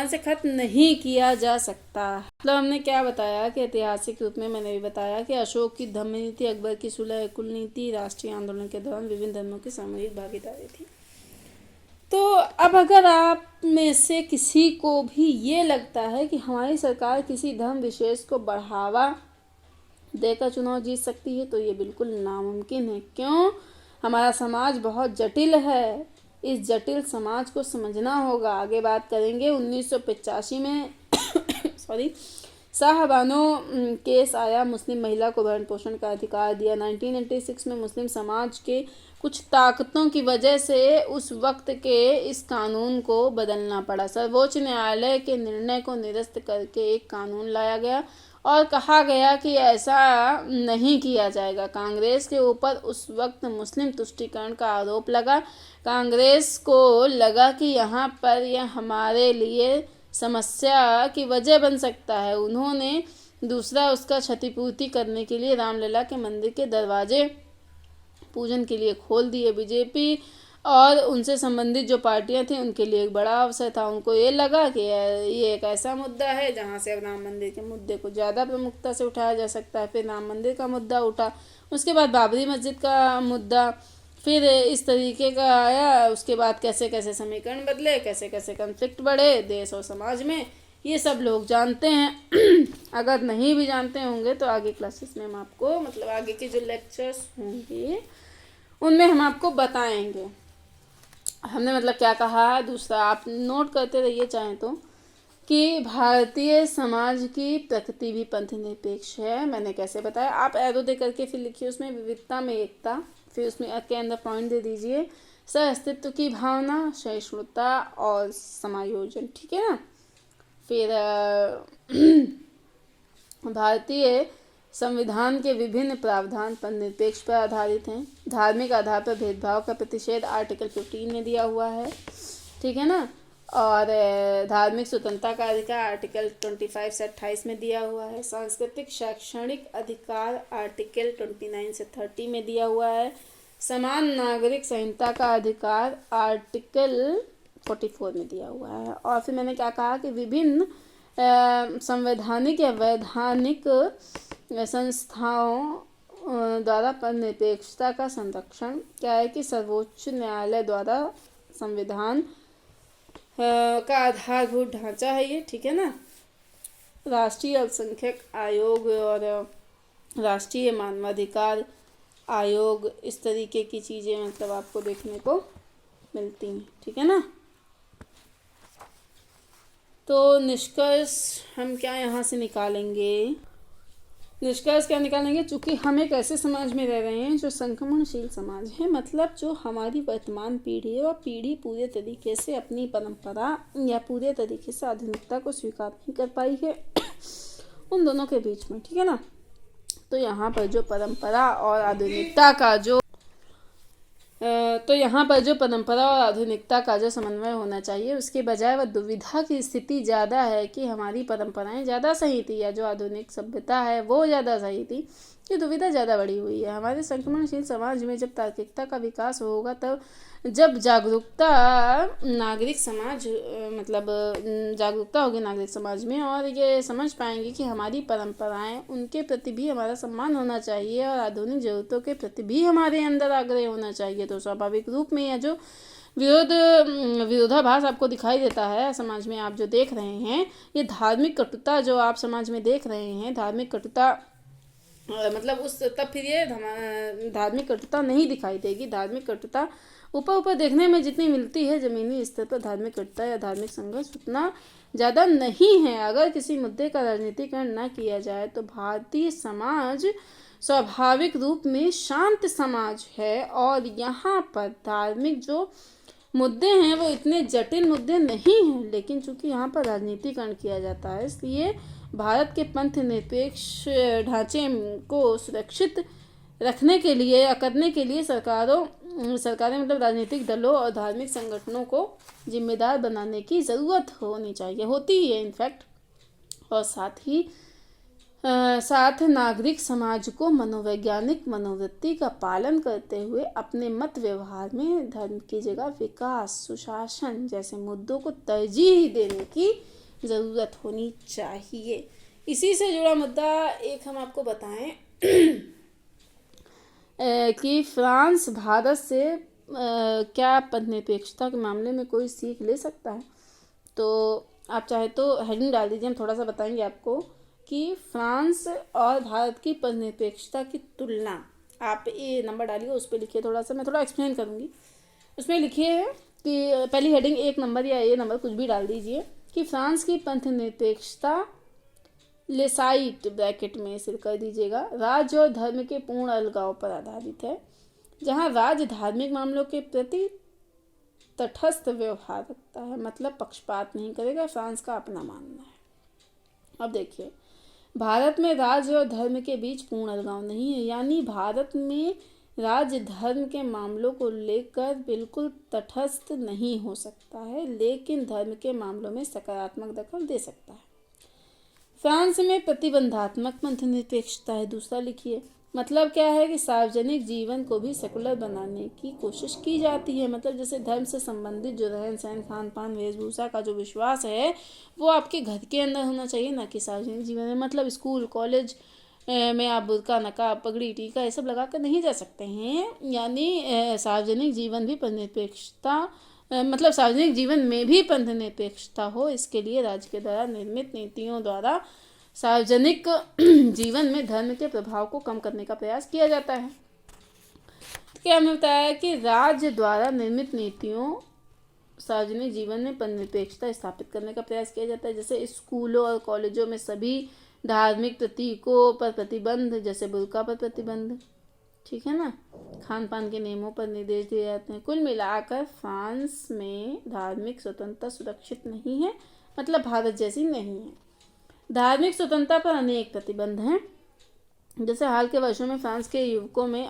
से खत्म नहीं किया जा सकता। मतलब हमने क्या बताया कि ऐतिहासिक रूप में मैंने भी बताया कि अशोक की धम्म नीति, अकबर की सुलह कुल नीति, राष्ट्रीय आंदोलन के दौरान विभिन्न धर्मों की सामूहिक भागीदारी थी। तो अब अगर आप में से किसी को भी ये लगता है कि हमारी सरकार किसी धर्म विशेष को बढ़ावा देकर चुनाव जीत सकती है, तो ये बिल्कुल नामुमकिन है। क्यों? हमारा समाज बहुत जटिल है। इस जटिल समाज को समझना होगा। आगे बात करेंगे। 1985 में शाहबानो केस आया, मुस्लिम महिला को भरण पोषण का अधिकार दिया। 1996 में मुस्लिम समाज के कुछ ताकतों की वजह से उस वक्त के इस कानून को बदलना पड़ा। सर्वोच्च न्यायालय के निर्णय को निरस्त करके एक कानून लाया गया और कहा गया कि ऐसा नहीं किया जाएगा। कांग्रेस के ऊपर उस वक्त मुस्लिम तुष्टीकरण का आरोप लगा। कांग्रेस को लगा कि यहाँ पर यह हमारे लिए समस्या की वजह बन सकता है। उन्होंने दूसरा उसका क्षतिपूर्ति करने के लिए रामलला के मंदिर के दरवाजे पूजन के लिए खोल दिए। बीजेपी और उनसे संबंधित जो पार्टियां थी उनके लिए एक बड़ा अवसर था। उनको ये लगा कि ये एक ऐसा मुद्दा है जहां से अब राम मंदिर के मुद्दे को ज़्यादा प्रमुखता से उठाया जा सकता है। फिर राम मंदिर का मुद्दा उठा, उसके बाद बाबरी मस्जिद का मुद्दा, फिर इस तरीके का आया। उसके बाद कैसे कैसे समीकरण बदले, कैसे कैसे कॉन्फ्लिक्ट बढ़े देश और समाज में, ये सब लोग जानते हैं। अगर नहीं भी जानते होंगे तो आगे क्लासेस में हम आपको आगे के जो लेक्चर्स होंगे उनमें हम आपको बताएंगे। हमने क्या कहा। दूसरा आप नोट करते रहिए चाहें तो, कि भारतीय समाज की प्रकृति भी पंथ निरपेक्ष है। मैंने कैसे बताया, आप एरो दे करके फिर लिखिए उसमें विविधता में एकता, फिर उसमें के अंदर पॉइंट दे दीजिए सह अस्तित्व की भावना, सहिष्णुता और समायोजन। ठीक है ना। फिर भारतीय संविधान के विभिन्न प्रावधान पर निरपेक्ष पर आधारित हैं। धार्मिक आधार पर भेदभाव का प्रतिषेध आर्टिकल 15 में दिया हुआ है। ठीक है ना। और धार्मिक स्वतंत्रता का अधिकार आर्टिकल 25 से 28 में दिया हुआ है। सांस्कृतिक शैक्षणिक अधिकार आर्टिकल 29 से 30 में दिया हुआ है। समान नागरिक संहिता का अधिकार आर्टिकल 44 में दिया हुआ है। और फिर मैंने क्या कहा कि विभिन्न संवैधानिक या वैधानिक संस्थाओं द्वारा पंथ निरपेक्षता का संरक्षण क्या है कि सर्वोच्च न्यायालय द्वारा संविधान का आधारभूत ढांचा है ये। ठीक है ना। राष्ट्रीय अल्पसंख्यक आयोग और राष्ट्रीय मानवाधिकार आयोग, इस तरीके की चीज़ें आपको देखने को मिलती हैं। ठीक है ना। तो निष्कर्ष हम क्या यहाँ से निकालेंगे? निष्कर्ष क्या निकालेंगे? चूंकि हम एक ऐसे समाज में रह रहे हैं जो संक्रमणशील समाज है, मतलब जो हमारी वर्तमान पीढ़ी है वह पीढ़ी पूरे तरीके से अपनी परंपरा या पूरे तरीके से आधुनिकता को स्वीकार नहीं कर पाई है उन दोनों के बीच में। ठीक है ना। तो यहाँ पर जो परंपरा और आधुनिकता का जो समन्वय होना चाहिए, उसके बजाय वह दुविधा की स्थिति ज़्यादा है कि हमारी परंपराएं ज़्यादा सही थी या जो आधुनिक सभ्यता है वो ज़्यादा सही थी। ये दुविधा ज़्यादा बढ़ी हुई है हमारे संक्रमणशील समाज में। जब तार्किकता का विकास होगा, तब जब जागरूकता होगी नागरिक समाज में, और ये समझ पाएंगे कि हमारी परंपराएं, उनके प्रति भी हमारा सम्मान होना चाहिए और आधुनिक ज़रूरतों के प्रति भी हमारे अंदर आग्रह होना चाहिए। तो स्वाभाविक रूप में यह जो विरोधाभास आपको दिखाई देता है समाज में, आप जो देख रहे हैं, ये धार्मिक कटुता जो आप समाज में देख रहे हैं, धार्मिक कटुता तब फिर ये धार्मिक कटुता नहीं दिखाई देगी। धार्मिक कटुता ऊपर देखने में जितनी मिलती है, ज़मीनी स्तर पर धार्मिक कटुता या धार्मिक संघर्ष उतना ज़्यादा नहीं है। अगर किसी मुद्दे का राजनीतिकरण न किया जाए तो भारतीय समाज स्वाभाविक रूप में शांत समाज है, और यहाँ पर धार्मिक जो मुद्दे हैं वो इतने जटिल मुद्दे नहीं हैं, लेकिन चूंकि यहाँ पर राजनीतिकरण किया जाता है, इसलिए भारत के पंथ निरपेक्ष ढांचे को सुरक्षित रखने के लिए या करने के लिए सरकारें राजनीतिक दलों और धार्मिक संगठनों को जिम्मेदार बनाने की ज़रूरत होती है इनफैक्ट। और साथ नागरिक समाज को मनोवैज्ञानिक मनोवृत्ति का पालन करते हुए अपने मत व्यवहार में धर्म की जगह विकास, सुशासन जैसे मुद्दों को तरजीह देने की ज़रूरत होनी चाहिए। इसी से जुड़ा मुद्दा एक हम आपको बताएं कि फ्रांस भारत से क्या पदनिरपेक्षता के मामले में कोई सीख ले सकता है। तो आप चाहे तो हेडिंग डाल दीजिए, हम थोड़ा सा बताएंगे आपको कि फ्रांस और भारत की पदनिरपेक्षता की तुलना, आप ये नंबर डालिए, उस पर लिखिए, मैं थोड़ा एक्सप्लेन करूँगी। उसमें लिखिए कि पहली हेडिंग 1 नंबर या ये नंबर कुछ भी डाल दीजिए कि फ्रांस की पदनिरपेक्षता लेसाइट ब्रैकेट में सिर कर दीजिएगा राज्य और धर्म के पूर्ण अलगाव पर आधारित है, जहां राज्य धार्मिक मामलों के प्रति तटस्थ व्यवहार रखता है, मतलब पक्षपात नहीं करेगा। फ्रांस का अपना मानना है। अब देखिए, भारत में राज्य और धर्म के बीच पूर्ण अलगाव नहीं है, यानी भारत में राज्य धर्म के मामलों को लेकर बिल्कुल तटस्थ नहीं हो सकता है, लेकिन धर्म के मामलों में सकारात्मक दखल दे सकता है। फ्रांस में प्रतिबंधात्मक पदनिरपेक्षता है। दूसरा लिखिए, मतलब क्या है कि सार्वजनिक जीवन को भी सेकुलर बनाने की कोशिश की जाती है, मतलब जैसे धर्म से संबंधित जो रहन सहन, खान पान, वेशभूषा का जो विश्वास है वो आपके घर के अंदर होना चाहिए, ना कि सार्वजनिक जीवन में। मतलब स्कूल कॉलेज में आप बुर्का, नकाब, पगड़ी, टीका ये सब लगा कर नहीं जा सकते हैं। यानी सार्वजनिक जीवन भी पदनिरपेक्षता सार्वजनिक जीवन में भी पदनिरपेक्षता हो, इसके लिए राज्य के द्वारा निर्मित नीतियों द्वारा सार्वजनिक जीवन में धर्म के प्रभाव को कम करने का प्रयास किया जाता है। तो क्या हमें बताया कि राज्य द्वारा निर्मित नीतियों सार्वजनिक जीवन में पदनिरपेक्षता स्थापित करने का प्रयास किया जाता है। जैसे स्कूलों और कॉलेजों में सभी धार्मिक प्रतीकों पर प्रतिबंध, जैसे बुर्का पर प्रतिबंध, ठीक है ना, खान पान के नियमों पर निर्देश दिए जाते हैं। कुल मिलाकर फ्रांस में धार्मिक स्वतंत्रता सुरक्षित नहीं है, मतलब भारत जैसी नहीं है। धार्मिक स्वतंत्रता पर अनेक प्रतिबंध हैं। जैसे हाल के वर्षों में फ्रांस के युवकों में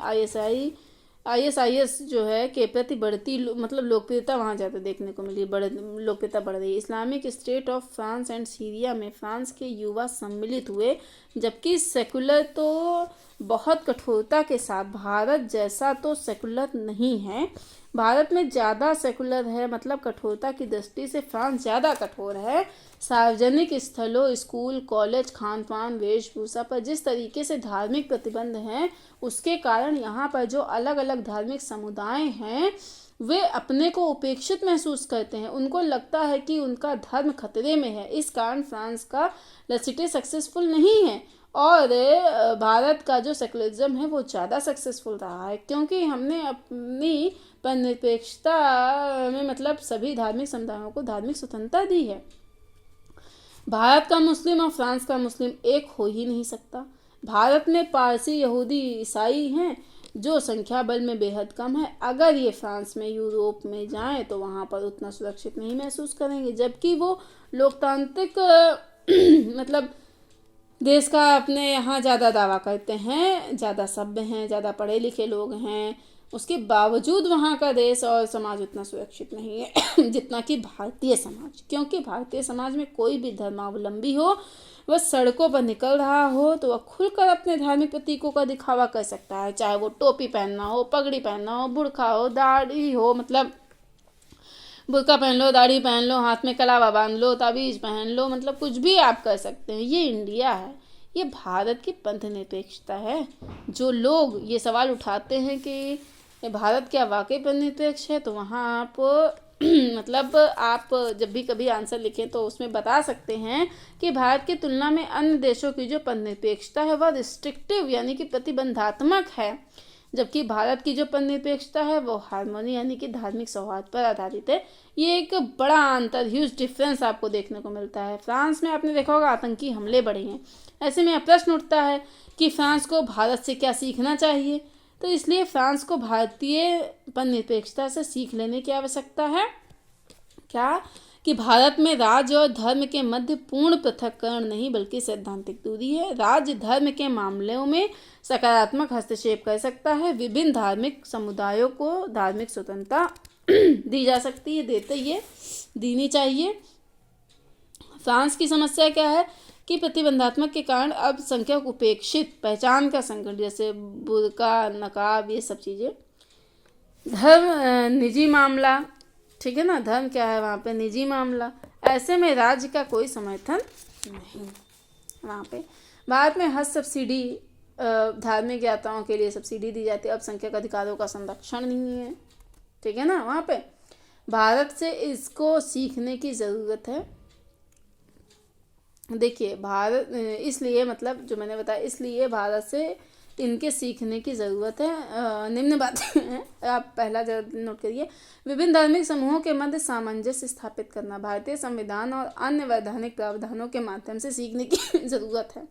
ISIS जो है के प्रति बढ़ती लोकप्रियता वहाँ ज़्यादा देखने को मिली, लोकप्रियता बढ़ रही है। Islamic state of France and Syria में फ्रांस के युवा सम्मिलित हुए, जबकि सेकुलर तो बहुत कठोरता के साथ, भारत जैसा तो सेकुलर नहीं है, भारत में ज़्यादा सेकुलर है, मतलब कठोरता की दृष्टि से फ्रांस ज़्यादा कठोर है। सार्वजनिक स्थलों, स्कूल, कॉलेज, खान पान, वेशभूषा पर जिस तरीके से धार्मिक प्रतिबंध हैं, उसके कारण यहाँ पर जो अलग अलग धार्मिक समुदाय हैं वे अपने को उपेक्षित महसूस करते हैं। उनको लगता है कि उनका धर्म खतरे में है। इस कारण फ्रांस का लसिटे सक्सेसफुल नहीं है और भारत का जो सेकुलरिज्म है वो ज़्यादा सक्सेसफुल रहा है, क्योंकि हमने अपनी धर्मनिरपेक्षता में मतलब सभी धार्मिक समुदायों को धार्मिक स्वतंत्रता दी है। भारत का मुस्लिम और फ्रांस का मुस्लिम एक हो ही नहीं सकता। भारत में पारसी, यहूदी, ईसाई हैं जो संख्या बल में बेहद कम है। अगर ये फ्रांस में, यूरोप में जाएं तो वहाँ पर उतना सुरक्षित नहीं महसूस करेंगे, जबकि वो लोकतांत्रिक मतलब देश का अपने यहाँ ज़्यादा दावा करते हैं, ज़्यादा सभ्य हैं, ज़्यादा पढ़े लिखे लोग हैं, उसके बावजूद वहाँ का देश और समाज उतना सुरक्षित नहीं है जितना कि भारतीय समाज। क्योंकि भारतीय समाज में कोई भी धर्मावलंबी हो, वह सड़कों पर निकल रहा हो तो वह खुलकर अपने धार्मिक प्रतीकों का दिखावा कर सकता है, चाहे वो टोपी पहनना हो, पगड़ी पहनना हो, बुर्का हो, दाढ़ी हो, मतलब बुर्का पहन लो, दाढ़ी पहन लो, हाथ में कलावा बांध लो, ताबीज पहन लो, मतलब कुछ भी आप कर सकते हैं। ये इंडिया है, ये भारत की पंथ निरपेक्षता है। जो लोग ये सवाल उठाते हैं कि भारत क्या वाकई पंथ निरपेक्ष है, तो वहाँ आप मतलब आप जब भी कभी आंसर लिखें तो उसमें बता सकते हैं कि भारत की तुलना में अन्य देशों की जो पंथ निरपेक्षता है वह रिस्ट्रिक्टिव यानी कि प्रतिबंधात्मक है, जबकि भारत की जो पंथ निरपेक्षता है वो हार्मोनी यानी कि धार्मिक सौहार्द पर आधारित है। ये एक बड़ा अंतर, ह्यूज डिफरेंस आपको देखने को मिलता है। फ्रांस में आपने देखा होगा आतंकी हमले बढ़े हैं। ऐसे में प्रश्न उठता है कि फ्रांस को भारत से क्या सीखना चाहिए, तो इसलिए फ्रांस को भारतीय पंथ निरपेक्षता से सीख लेने की आवश्यकता है। क्या कि भारत में राज्य और धर्म के मध्य पूर्ण पृथक्करण नहीं बल्कि सैद्धांतिक दूरी है। राज्य धर्म के मामलों में सकारात्मक हस्तक्षेप कर सकता है। विभिन्न धार्मिक समुदायों को धार्मिक स्वतंत्रता दी जा सकती है, देनी चाहिए। फ्रांस की समस्या क्या है कि प्रतिबंधात्मक के कारण अल्पसंख्यक उपेक्षित पहचान का संकट, जैसे बुर्का, नकाब, ये सब चीज़ें। धर्म निजी मामला, ठीक है ना, धर्म क्या है वहाँ पे, निजी मामला। ऐसे में राज्य का कोई समर्थन नहीं वहाँ पे। भारत में हज सब्सिडी, धार्मिक यात्राओं के लिए सब्सिडी दी जाती है। अल्पसंख्यक अधिकारों का संरक्षण नहीं है, ठीक है ना वहाँ पे। भारत से इसको सीखने की ज़रूरत है। देखिए भारत इसलिए मतलब जो मैंने बताया, इसलिए भारत से इनके सीखने की ज़रूरत है। निम्न बातें हैं, आप पहला जरा नोट करिए। विभिन्न धार्मिक समूहों के मध्य सामंजस्य स्थापित करना भारतीय संविधान और अन्य वैधानिक प्रावधानों के माध्यम से सीखने की ज़रूरत है।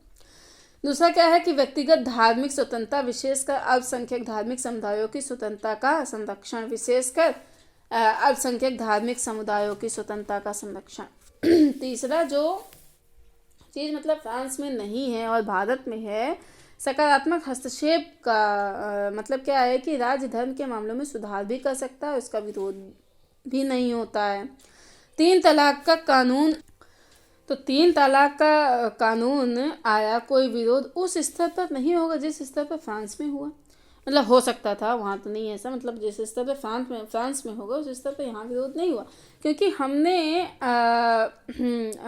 दूसरा क्या है कि व्यक्तिगत धार्मिक स्वतंत्रता, विशेषकर अल्पसंख्यक धार्मिक समुदायों की स्वतंत्रता का संरक्षण, विशेषकर अल्पसंख्यक धार्मिक समुदायों की स्वतंत्रता का संरक्षण। तीसरा जो चीज़ मतलब फ्रांस में नहीं है और भारत में है, सकारात्मक हस्तक्षेप का मतलब क्या है कि राज्य धर्म के मामलों में सुधार भी कर सकता है, उसका विरोध भी नहीं होता है। 3 तलाक का कानून, तो 3 तलाक का कानून आया, कोई विरोध उस स्तर पर नहीं होगा जिस स्तर पर फ्रांस में हुआ। मतलब हो सकता था, वहाँ तो नहीं ऐसा, मतलब जिस स्तर पर फ्रांस में होगा उस स्तर पर यहाँ विरोध नहीं हुआ, क्योंकि हमने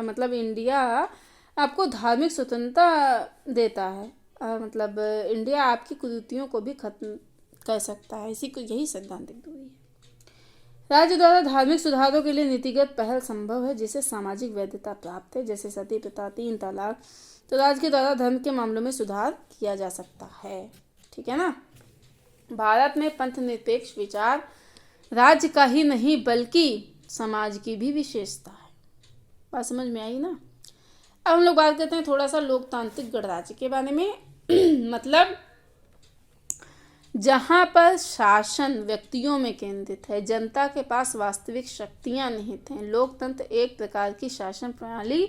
मतलब इंडिया आपको धार्मिक स्वतंत्रता देता है। मतलब इंडिया आपकी कुरीतियों को भी खत्म कर सकता है, इसी को यही सैद्धांतिक दूरी है। राज्य द्वारा धार्मिक सुधारों के लिए नीतिगत पहल संभव है जिसे सामाजिक वैधता प्राप्त है, जैसे सती प्रथा, 3 तलाक। तो राज्य के द्वारा धर्म के मामलों में सुधार किया जा सकता है, ठीक है ना। भारत में पंथ निरपेक्ष विचार राज्य का ही नहीं बल्कि समाज की भी विशेषता है। बात समझ में आई ना। अब हम लोग बात करते हैं थोड़ा सा लोकतांत्रिक गणराज्य के बारे में। मतलब जहाँ पर शासन व्यक्तियों में केंद्रित है, जनता के पास वास्तविक शक्तियाँ निहित हैं। लोकतंत्र एक प्रकार की शासन प्रणाली,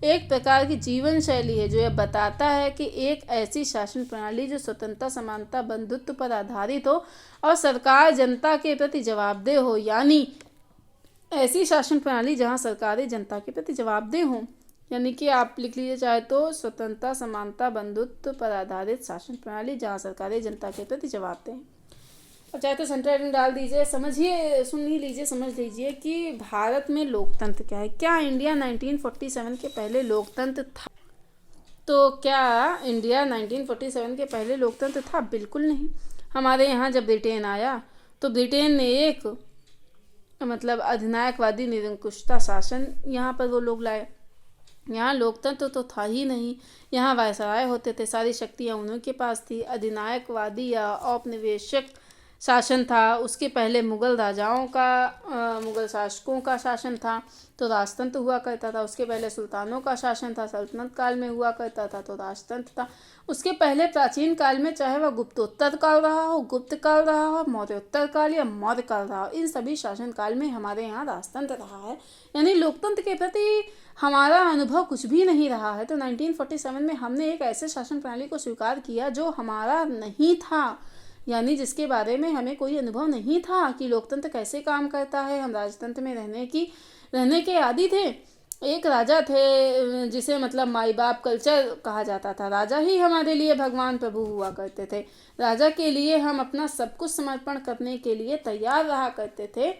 एक प्रकार की जीवन शैली है जो यह बताता है कि एक ऐसी शासन प्रणाली जो स्वतंत्रता, समानता, बंधुत्व पर आधारित हो और सरकार जनता के प्रति जवाबदेह हो, यानी ऐसी शासन प्रणाली जहाँ सरकारें जनता के प्रति जवाबदेह हों। यानी कि आप लिख लीजिए चाहे तो, स्वतंत्रता, समानता, बंधुत्व पर आधारित शासन प्रणाली जहाँ सरकारें जनता के प्रति जवाबदेह हैं। और चाहे तो सेंटर हेडिंग डाल दीजिए, समझिए, सुन ही लीजिए, समझ लीजिए कि भारत में लोकतंत्र क्या है। क्या इंडिया 1947 के पहले लोकतंत्र था? तो क्या इंडिया 1947 के पहले लोकतंत्र था? बिल्कुल नहीं। हमारे यहाँ जब ब्रिटेन आया तो ब्रिटेन ने एक मतलब अधिनायकवादी निरंकुशता शासन यहाँ पर वो लोग लाए। यहाँ लोकतंत्र तो था ही नहीं। यहाँ वायसराय होते थे, सारी शक्तियाँ उन्हीं के पास थी। अधिनायकवादी या औपनिवेशिक शासन था। उसके पहले मुग़ल राजाओं का मुग़ल शासकों का शासन था तो राजतंत्र हुआ करता था। उसके पहले सुल्तानों का शासन था, सल्तनत काल में हुआ करता था तो राजतंत्र था। उसके पहले प्राचीन काल में, चाहे वह गुप्तोत्तर काल रहा हो, गुप्त काल रहा हो, मौर्योत्तर काल या मौर्य काल रहा हो, इन सभी शासन काल में हमारे यहाँ राजतंत्र रहा है। यानी लोकतंत्र के प्रति हमारा अनुभव कुछ भी नहीं रहा है। तो 1947 में हमने एक ऐसे शासन प्रणाली को स्वीकार किया जो हमारा नहीं था, यानी जिसके बारे में हमें कोई अनुभव नहीं था कि लोकतंत्र कैसे काम करता है। हम राजतंत्र में रहने के आदी थे। एक राजा थे जिसे मतलब माई बाप कल्चर कहा जाता था। राजा ही हमारे लिए भगवान प्रभु हुआ करते थे। राजा के लिए हम अपना सब कुछ समर्पण करने के लिए तैयार रहा करते थे।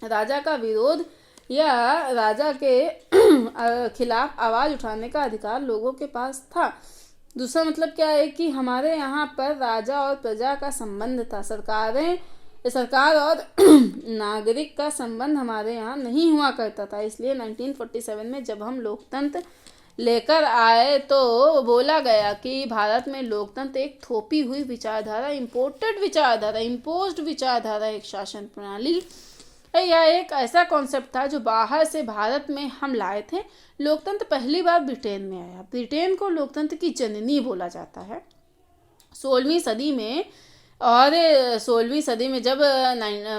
राजा का विरोध या राजा के खिलाफ आवाज़ उठाने का अधिकार लोगों के पास था। दूसरा मतलब क्या है कि हमारे यहाँ पर राजा और प्रजा का संबंध था। सरकार और नागरिक का संबंध हमारे यहाँ नहीं हुआ करता था। इसलिए 1947 में जब हम लोकतंत्र लेकर आए तो बोला गया कि भारत में लोकतंत्र एक थोपी हुई विचारधारा, इम्पोज्ड विचारधारा, एक शासन प्रणाली यह एक ऐसा कॉन्सेप्ट था जो बाहर से भारत में हम लाए थे। लोकतंत्र पहली बार ब्रिटेन में आया। ब्रिटेन को लोकतंत्र की जननी बोला जाता है 16वीं सदी में। और 16वीं सदी में जब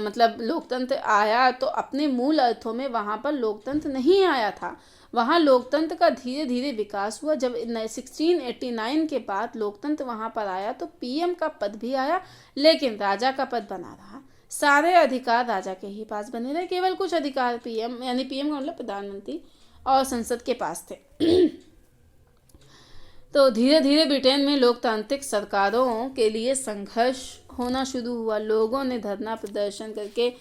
मतलब लोकतंत्र आया तो अपने मूल अर्थों में वहाँ पर लोकतंत्र नहीं आया था। वहाँ लोकतंत्र का धीरे धीरे विकास हुआ। जब 1689 के बाद लोकतंत्र वहाँ पर आया तो पीएम का पद भी आया, लेकिन राजा का पद बना रहा। सारे अधिकार राजा के ही पास बने रहे। केवल कुछ अधिकार पीएम का मतलब प्रधानमंत्री और संसद के पास थे। तो धीरे धीरे ब्रिटेन में लोकतांत्रिक सरकारों के लिए संघर्ष होना शुरू हुआ। लोगों ने धरना प्रदर्शन करके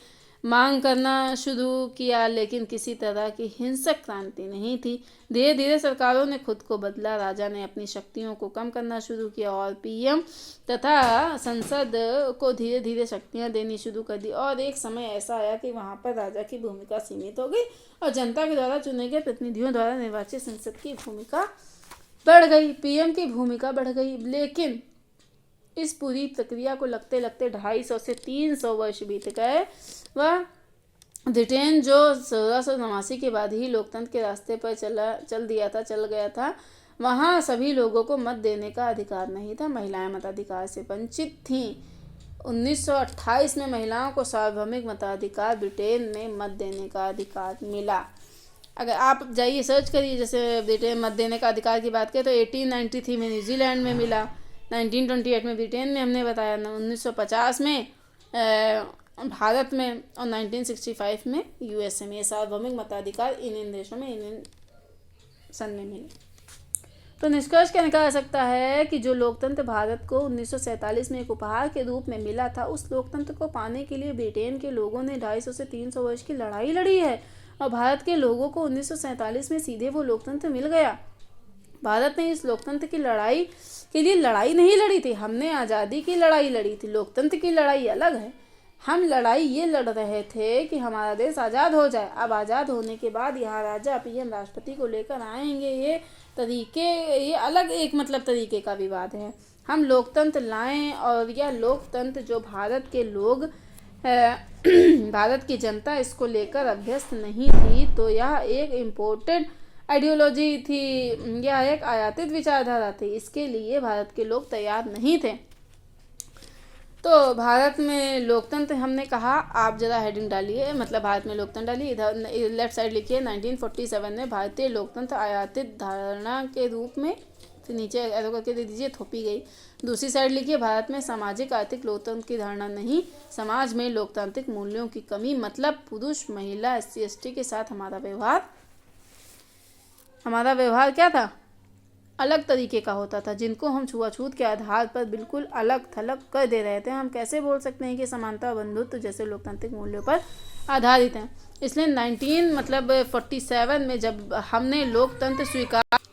मांग करना शुरू किया, लेकिन किसी तरह की हिंसक क्रांति नहीं थी। धीरे धीरे सरकारों ने खुद को बदला। राजा ने अपनी शक्तियों को कम करना शुरू किया और पीएम तथा संसद को धीरे धीरे शक्तियां देनी शुरू कर दी। और एक समय ऐसा आया कि वहां पर राजा की भूमिका सीमित हो गई और जनता के द्वारा चुने गए प्रतिनिधियों द्वारा निर्वाचित संसद की भूमिका बढ़ गई, पीएम की भूमिका बढ़ गई। लेकिन इस पूरी प्रक्रिया को लगते लगते 250 से 300 वर्ष बीत गए। वह ब्रिटेन जो 1689 के बाद ही लोकतंत्र के रास्ते पर चल गया था, वहाँ सभी लोगों को मत देने का अधिकार नहीं था। महिलाएं मताधिकार से वंचित थीं। 1928 में महिलाओं को सार्वभौमिक मताधिकार, ब्रिटेन में मत देने का अधिकार मिला। अगर आप जाइए सर्च करिए, जैसे ब्रिटेन मत देने का अधिकार की बात करें तो 1893 में न्यूजीलैंड में मिला, 1928 में ब्रिटेन में हमने बताया, 1950 में भारत में और 1965 में यूएसए में। सार्वभौमिक मताधिकार इन देशों में इन सन में मिले। तो निष्कर्ष क्या निकाला जा सकता है कि जो लोकतंत्र भारत को 1947 में एक उपहार के रूप में मिला था, उस लोकतंत्र को पाने के लिए ब्रिटेन के लोगों ने 250 से 300 वर्ष की लड़ाई लड़ी है। और भारत के लोगों को 1947 में सीधे वो लोकतंत्र मिल गया। भारत ने इस लोकतंत्र की लड़ाई के लिए लड़ाई नहीं लड़ी थी, हमने आज़ादी की लड़ाई लड़ी थी। लोकतंत्र की लड़ाई अलग है। हम लड़ाई ये लड़ रहे थे कि हमारा देश आज़ाद हो जाए। अब आज़ाद होने के बाद यहाँ राजा पीएम राष्ट्रपति को लेकर आएंगे, ये अलग एक मतलब तरीके का विवाद है। हम लोकतंत्र लाएं और यह लोकतंत्र जो भारत के लोग भारत की जनता इसको लेकर अभ्यस्त नहीं थी, तो यह एक इम्पोर्टेड आइडियोलॉजी थी, यह एक आयातित विचारधारा थी। इसके लिए भारत के लोग तैयार नहीं थे। तो भारत में लोकतंत्र हमने कहा, आप जरा हेडिंग डालिए, मतलब भारत में लोकतंत्र डालिए, इधर लेफ्ट साइड लिखिए 1947 में भारतीय लोकतंत्र आयातित धारणा के रूप में, फिर नीचे एरो करके दे दीजिए, थोपी गई। दूसरी साइड लिखिए भारत में सामाजिक आर्थिक लोकतंत्र की धारणा नहीं, समाज में लोकतांत्रिक मूल्यों की कमी, मतलब पुरुष महिला SC ST के साथ हमारा व्यवहार क्या था, अलग तरीके का होता था, जिनको हम छुआछूत के आधार पर बिल्कुल अलग थलग कर दे रहे थे। हम कैसे बोल सकते हैं कि समानता और बंधुत्व जैसे लोकतांत्रिक मूल्यों पर आधारित हैं। इसलिए 1947 में जब हमने लोकतंत्र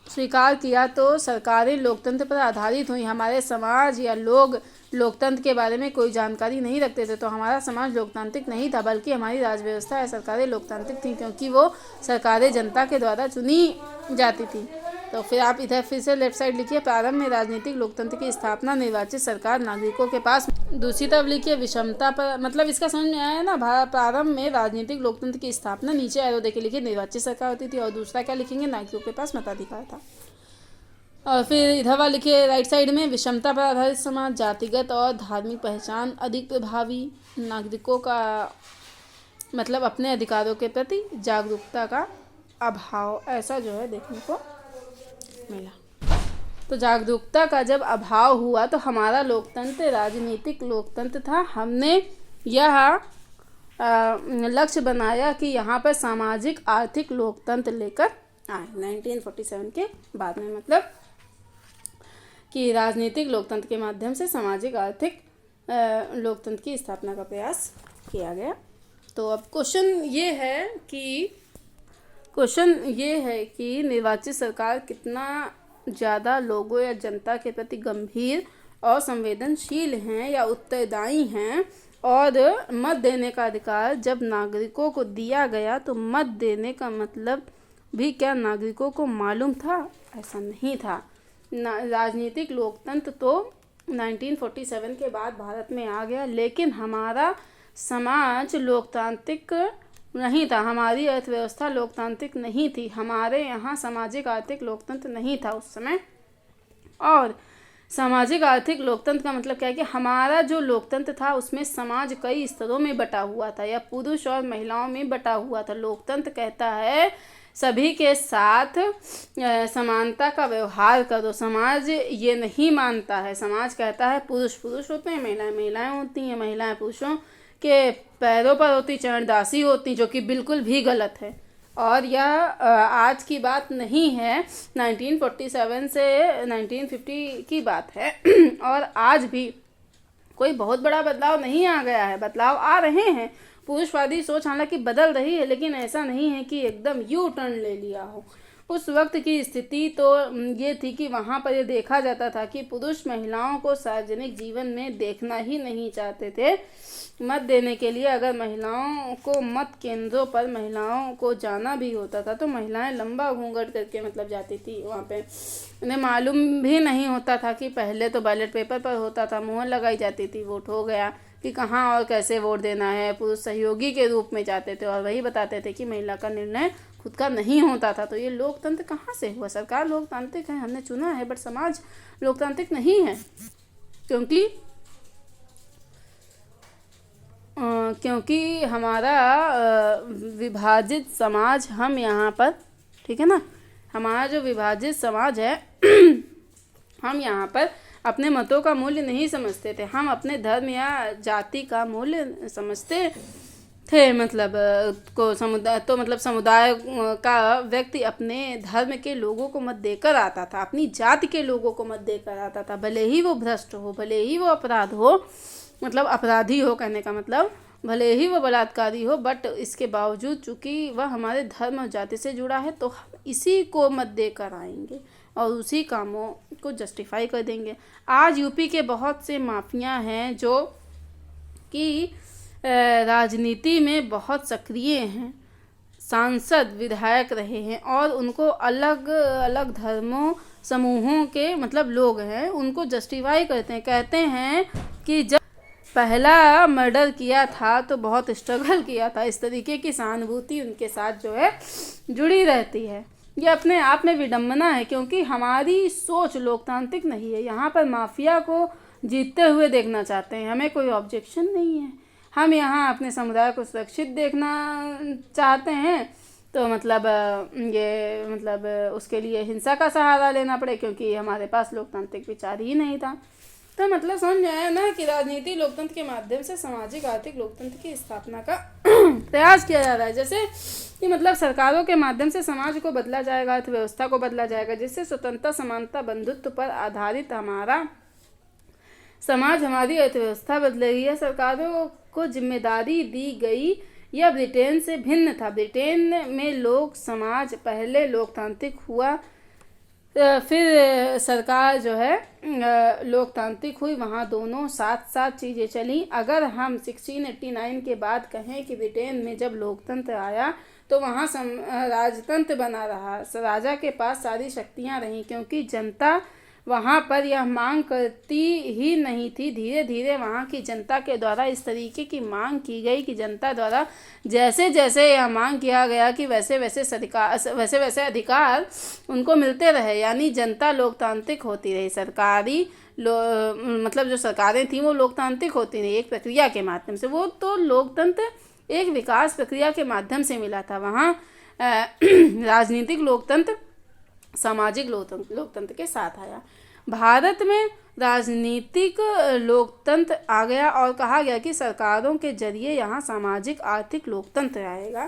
स्वीकार किया तो सरकारें लोकतंत्र पर आधारित हुई। हमारे समाज या लोग लोकतंत्र के बारे में कोई जानकारी नहीं रखते थे तो हमारा समाज लोकतांत्रिक नहीं था, बल्कि हमारी राज व्यवस्था या सरकारें लोकतांत्रिक थी, क्योंकि वो सरकारें जनता के द्वारा चुनी जाती थी। तो फिर आप इधर फिर से लेफ्ट साइड लिखिए, प्रारंभ में राजनीतिक लोकतंत्र की स्थापना, निर्वाचित सरकार नागरिकों के पास। दूसरी तरफ लिखिए विषमता पर, मतलब इसका समझ में आया ना, प्रारंभ में राजनीतिक लोकतंत्र की स्थापना, नीचे एरो देके लिखिए निर्वाचित सरकार होती थी, और दूसरा क्या लिखेंगे, नागरिकों के पास मताधिकार था। और फिर इधर वाला लिखिए राइट साइड में, विषमता पर आधारित समाज, जातिगत और धार्मिक पहचान अधिक प्रभावी, नागरिकों का मतलब अपने अधिकारों के प्रति जागरूकता का अभाव, ऐसा जो है देखने को मिला। तो जागरूकता का जब अभाव हुआ तो हमारा लोकतंत्र राजनीतिक लोकतंत्र था। हमने यह लक्ष्य बनाया कि यहाँ पर सामाजिक आर्थिक लोकतंत्र लेकर आए 1947 के बाद में, मतलब कि राजनीतिक लोकतंत्र के माध्यम से सामाजिक आर्थिक लोकतंत्र की स्थापना का प्रयास किया गया। तो अब क्वेश्चन ये है कि निर्वाचित सरकार कितना ज़्यादा लोगों या जनता के प्रति गंभीर और संवेदनशील हैं या उत्तरदायी हैं, और मत देने का अधिकार जब नागरिकों को दिया गया तो मत देने का मतलब भी क्या नागरिकों को मालूम था? ऐसा नहीं था। राजनीतिक लोकतंत्र तो 1947 के बाद भारत में आ गया, लेकिन हमारा समाज लोकतांत्रिक नहीं था, हमारी अर्थव्यवस्था लोकतांत्रिक नहीं थी, हमारे यहाँ सामाजिक आर्थिक लोकतंत्र नहीं था उस समय। और सामाजिक आर्थिक लोकतंत्र का मतलब क्या है कि हमारा जो लोकतंत्र था उसमें समाज कई स्तरों में बटा हुआ था या पुरुष और महिलाओं में बटा हुआ था। लोकतंत्र कहता है सभी के साथ समानता का व्यवहार करो, समाज ये नहीं मानता है। समाज कहता है पुरुष पुरुष होते हैं, महिलाएं महिलाएं होती हैं, महिलाएं पुरुषों के पैरों पर होती, चरणदासी होती, जो कि बिल्कुल भी गलत है। और यह आज की बात नहीं है, 1947 से 1950 की बात है और आज भी कोई बहुत बड़ा बदलाव नहीं आ गया है, बदलाव आ रहे हैं। पुरुषवादी सोच हालांकि बदल रही है, लेकिन ऐसा नहीं है कि एकदम यू टर्न ले लिया हो। उस वक्त की स्थिति तो ये थी कि वहाँ पर ये देखा जाता था कि पुरुष महिलाओं को सार्वजनिक जीवन में देखना ही नहीं चाहते थे। मत देने के लिए अगर महिलाओं को मत केंद्रों पर महिलाओं को जाना भी होता था तो महिलाएं लंबा घूंघट करके मतलब जाती थी वहाँ पे। उन्हें मालूम भी नहीं होता था कि पहले तो बैलेट पेपर पर होता था, मुहर लगाई जाती थी, वोट हो गया कि कहाँ और कैसे वोट देना है। पुरुष सहयोगी के रूप में जाते थे और वही बताते थे कि महिला का निर्णय खुद का नहीं होता था। तो ये लोकतंत्र कहाँ से हुआ? सरकार लोकतांत्रिक है, हमने चुना है, बट समाज लोकतांत्रिक नहीं है, क्योंकि हमारा विभाजित समाज, हम यहाँ पर, ठीक है ना, हमारा जो विभाजित समाज है हम यहाँ पर अपने मतों का मूल्य नहीं समझते थे, हम अपने धर्म या जाति का मूल्य समझते थे। मतलब समुदाय का व्यक्ति अपने धर्म के लोगों को मत देकर आता था, अपनी जाति के लोगों को मत देकर आता था, भले ही वो भ्रष्ट हो, भले ही वो मतलब अपराधी हो, कहने का मतलब भले ही वो बलात्कारी हो, बट इसके बावजूद चूंकि वह हमारे धर्म और जाति से जुड़ा है तो हम इसी को मत देकर आएंगे और उसी कामों को जस्टिफाई कर देंगे। आज यूपी के बहुत से माफिया हैं जो कि राजनीति में बहुत सक्रिय हैं, सांसद विधायक रहे हैं और उनको अलग अलग धर्मों समूहों के मतलब लोग हैं, उनको जस्टिफाई करते हैं, कहते हैं कि जब पहला मर्डर किया था तो बहुत स्ट्रगल किया था। इस तरीके की सहानुभूति उनके साथ जो है जुड़ी रहती है। ये अपने आप में विडंबना है, क्योंकि हमारी सोच लोकतांत्रिक नहीं है। यहाँ पर माफिया को जीतते हुए देखना चाहते हैं, हमें कोई ऑब्जेक्शन नहीं है। हम यहाँ अपने समुदाय को सुरक्षित देखना चाहते हैं, तो उसके लिए हिंसा का सहारा लेना पड़े, क्योंकि हमारे पास लोकतांत्रिक विचार ही नहीं था। तो मतलब समझ में आया ना कि राजनीति लोकतंत्र के माध्यम से सामाजिक आर्थिक लोकतंत्र की स्थापना का प्रयास किया जा रहा है। जैसे कि मतलब सरकारों के माध्यम से समाज को बदला जाएगा, अर्थव्यवस्था को बदला जाएगा, जिससे स्वतंत्रता, समानता, बंधुत्व पर आधारित हमारा समाज, हमारी अर्थव्यवस्था बदलेगी। यह सरकारों को जिम्मेदारी दी गई। यह ब्रिटेन से भिन्न था। ब्रिटेन में लोक समाज पहले लोकतांत्रिक हुआ फिर सरकार जो है लोकतांत्रिक हुई, वहाँ दोनों साथ साथ चीज़ें चली। अगर हम 1689 के बाद कहें कि ब्रिटेन में जब लोकतंत्र आया तो वहाँ राजतंत्र बना रहा, राजा के पास सारी शक्तियाँ रहीं, क्योंकि जनता वहाँ पर यह मांग करती ही नहीं थी। धीरे धीरे वहाँ की जनता के द्वारा इस तरीके की मांग की गई कि जनता द्वारा जैसे जैसे यह मांग किया गया कि वैसे वैसे अधिकार उनको मिलते रहे, यानी जनता लोकतांत्रिक होती रही। मतलब जो सरकारें थीं वो लोकतांत्रिक होती रही एक प्रक्रिया के माध्यम से। वो तो लोकतंत्र एक विकास प्रक्रिया के माध्यम से मिला था। वहाँ राजनीतिक लोकतंत्र सामाजिक लोकतंत्र के साथ आया। भारत में राजनीतिक लोकतंत्र आ गया और कहा गया कि सरकारों के जरिए यहाँ सामाजिक आर्थिक लोकतंत्र आएगा।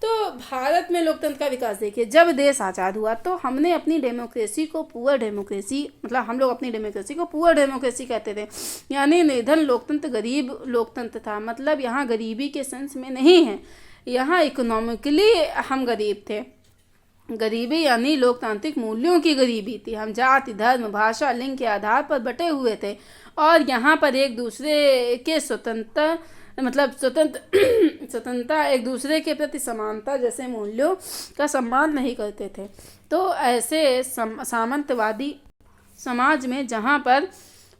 तो भारत में लोकतंत्र का विकास देखिए, जब देश आज़ाद हुआ तो हमने अपनी डेमोक्रेसी को पुअर डेमोक्रेसी, मतलब हम लोग अपनी डेमोक्रेसी को पुअर डेमोक्रेसी कहते थे, यानी निर्धन लोकतंत्र, गरीब लोकतंत्र था। मतलब यहाँ गरीबी के सेंस में नहीं है, यहाँ इकोनॉमिकली हम गरीब थे। गरीबी यानी लोकतांत्रिक मूल्यों की गरीबी थी। हम जाति, धर्म, भाषा, लिंग के आधार पर बटे हुए थे और यहाँ पर एक दूसरे के स्वतंत्रता, एक दूसरे के प्रति समानता जैसे मूल्यों का सम्मान नहीं करते थे। तो ऐसे सामंतवादी समाज में जहाँ पर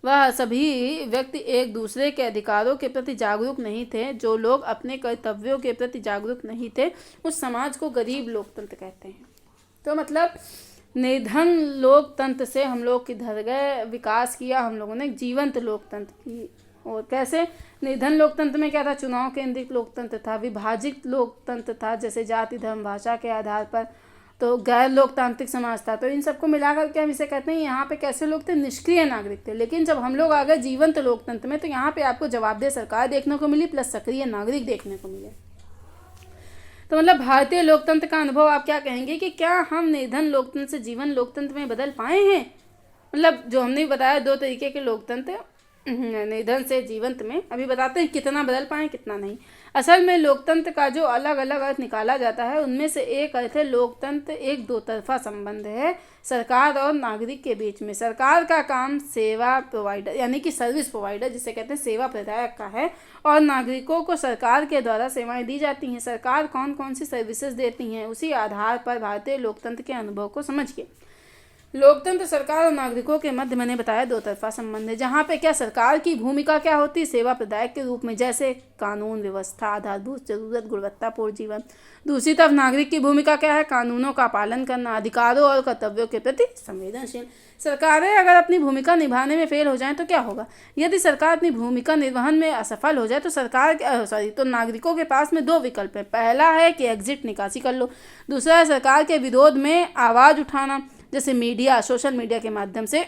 वह सभी व्यक्ति एक दूसरे के अधिकारों के प्रति जागरूक नहीं थे, जो लोग अपने कर्तव्यों के प्रति जागरूक नहीं थे, उस समाज को गरीब लोकतंत्र कहते हैं। तो मतलब निर्धन लोकतंत्र से हम लोग किधर गए, विकास किया हम लोगों ने जीवंत लोकतंत्र की। और कैसे? निर्धन लोकतंत्र में क्या था? चुनाव केंद्रित लोकतंत्र था, विभाजित लोकतंत्र था, जैसे जाति, धर्म, भाषा के आधार पर। तो गैर लोकतांत्रिक समाज था। तो इन सबको मिलाकर के हम इसे कहते हैं। यहाँ पे कैसे लोग थे? निष्क्रिय नागरिक थे। लेकिन जब हम लोग आ गए जीवंत लोकतंत्र में तो यहाँ पे आपको जवाबदेह सरकार देखने को मिली प्लस सक्रिय नागरिक देखने को मिले। तो मतलब भारतीय लोकतंत्र का अनुभव आप क्या कहेंगे कि क्या हम निर्धन लोकतंत्र से जीवन लोकतंत्र में बदल पाए हैं? मतलब जो हमने बताया दो तरीके के लोकतंत्र, निर्धन से जीवंत में, अभी बताते हैं कितना बदल पाए कितना नहीं। असल में लोकतंत्र का जो अलग अलग अर्थ निकाला जाता है उनमें से एक अर्थ है लोकतंत्र एक दो तरफा संबंध है सरकार और नागरिक के बीच में। सरकार का काम सेवा प्रोवाइडर यानी कि सर्विस प्रोवाइडर जिसे कहते हैं सेवा प्रदायक का है, और नागरिकों को सरकार के द्वारा सेवाएं दी जाती हैं। सरकार कौन कौन सी सर्विसेज देती हैं, उसी आधार पर भारतीय लोकतंत्र के अनुभव को समझिए। लोकतंत्र सरकार और नागरिकों के मध्य मैंने बताया दो तरफा संबंध है, जहाँ पे क्या सरकार की भूमिका क्या होती है? सेवा प्रदायक के रूप में, जैसे कानून व्यवस्था, आधारभूत जरूरत, गुणवत्तापूर्ण जीवन। दूसरी तरफ नागरिक की भूमिका क्या है? कानूनों का पालन करना, अधिकारों और कर्तव्यों के प्रति संवेदनशील। सरकारें अगर अपनी भूमिका निभाने में फेल हो जाएं तो क्या होगा? यदि सरकार अपनी भूमिका निर्वहन में असफल हो जाए तो तो नागरिकों के पास में दो विकल्प है। पहला है कि एग्जिट, निकासी कर लो। दूसरा है सरकार के विरोध में आवाज़ उठाना, जैसे मीडिया, सोशल मीडिया के माध्यम से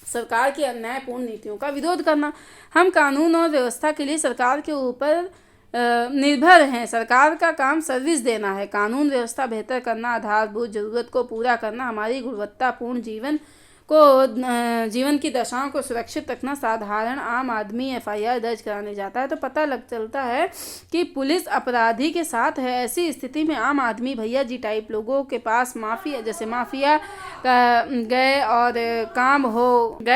सरकार की अन्यायपूर्ण नीतियों का विरोध करना। हम कानून और व्यवस्था के लिए सरकार के ऊपर निर्भर हैं। सरकार का काम सर्विस देना है, कानून व्यवस्था बेहतर करना, आधारभूत जरूरत को पूरा करना, हमारी गुणवत्तापूर्ण जीवन की दशाओं को सुरक्षित रखना। साधारण आम आदमी एफआईआर दर्ज कराने जाता है तो पता चलता है कि पुलिस अपराधी के साथ है। ऐसी स्थिति में आम आदमी भैया जी टाइप लोगों के पास माफिया गए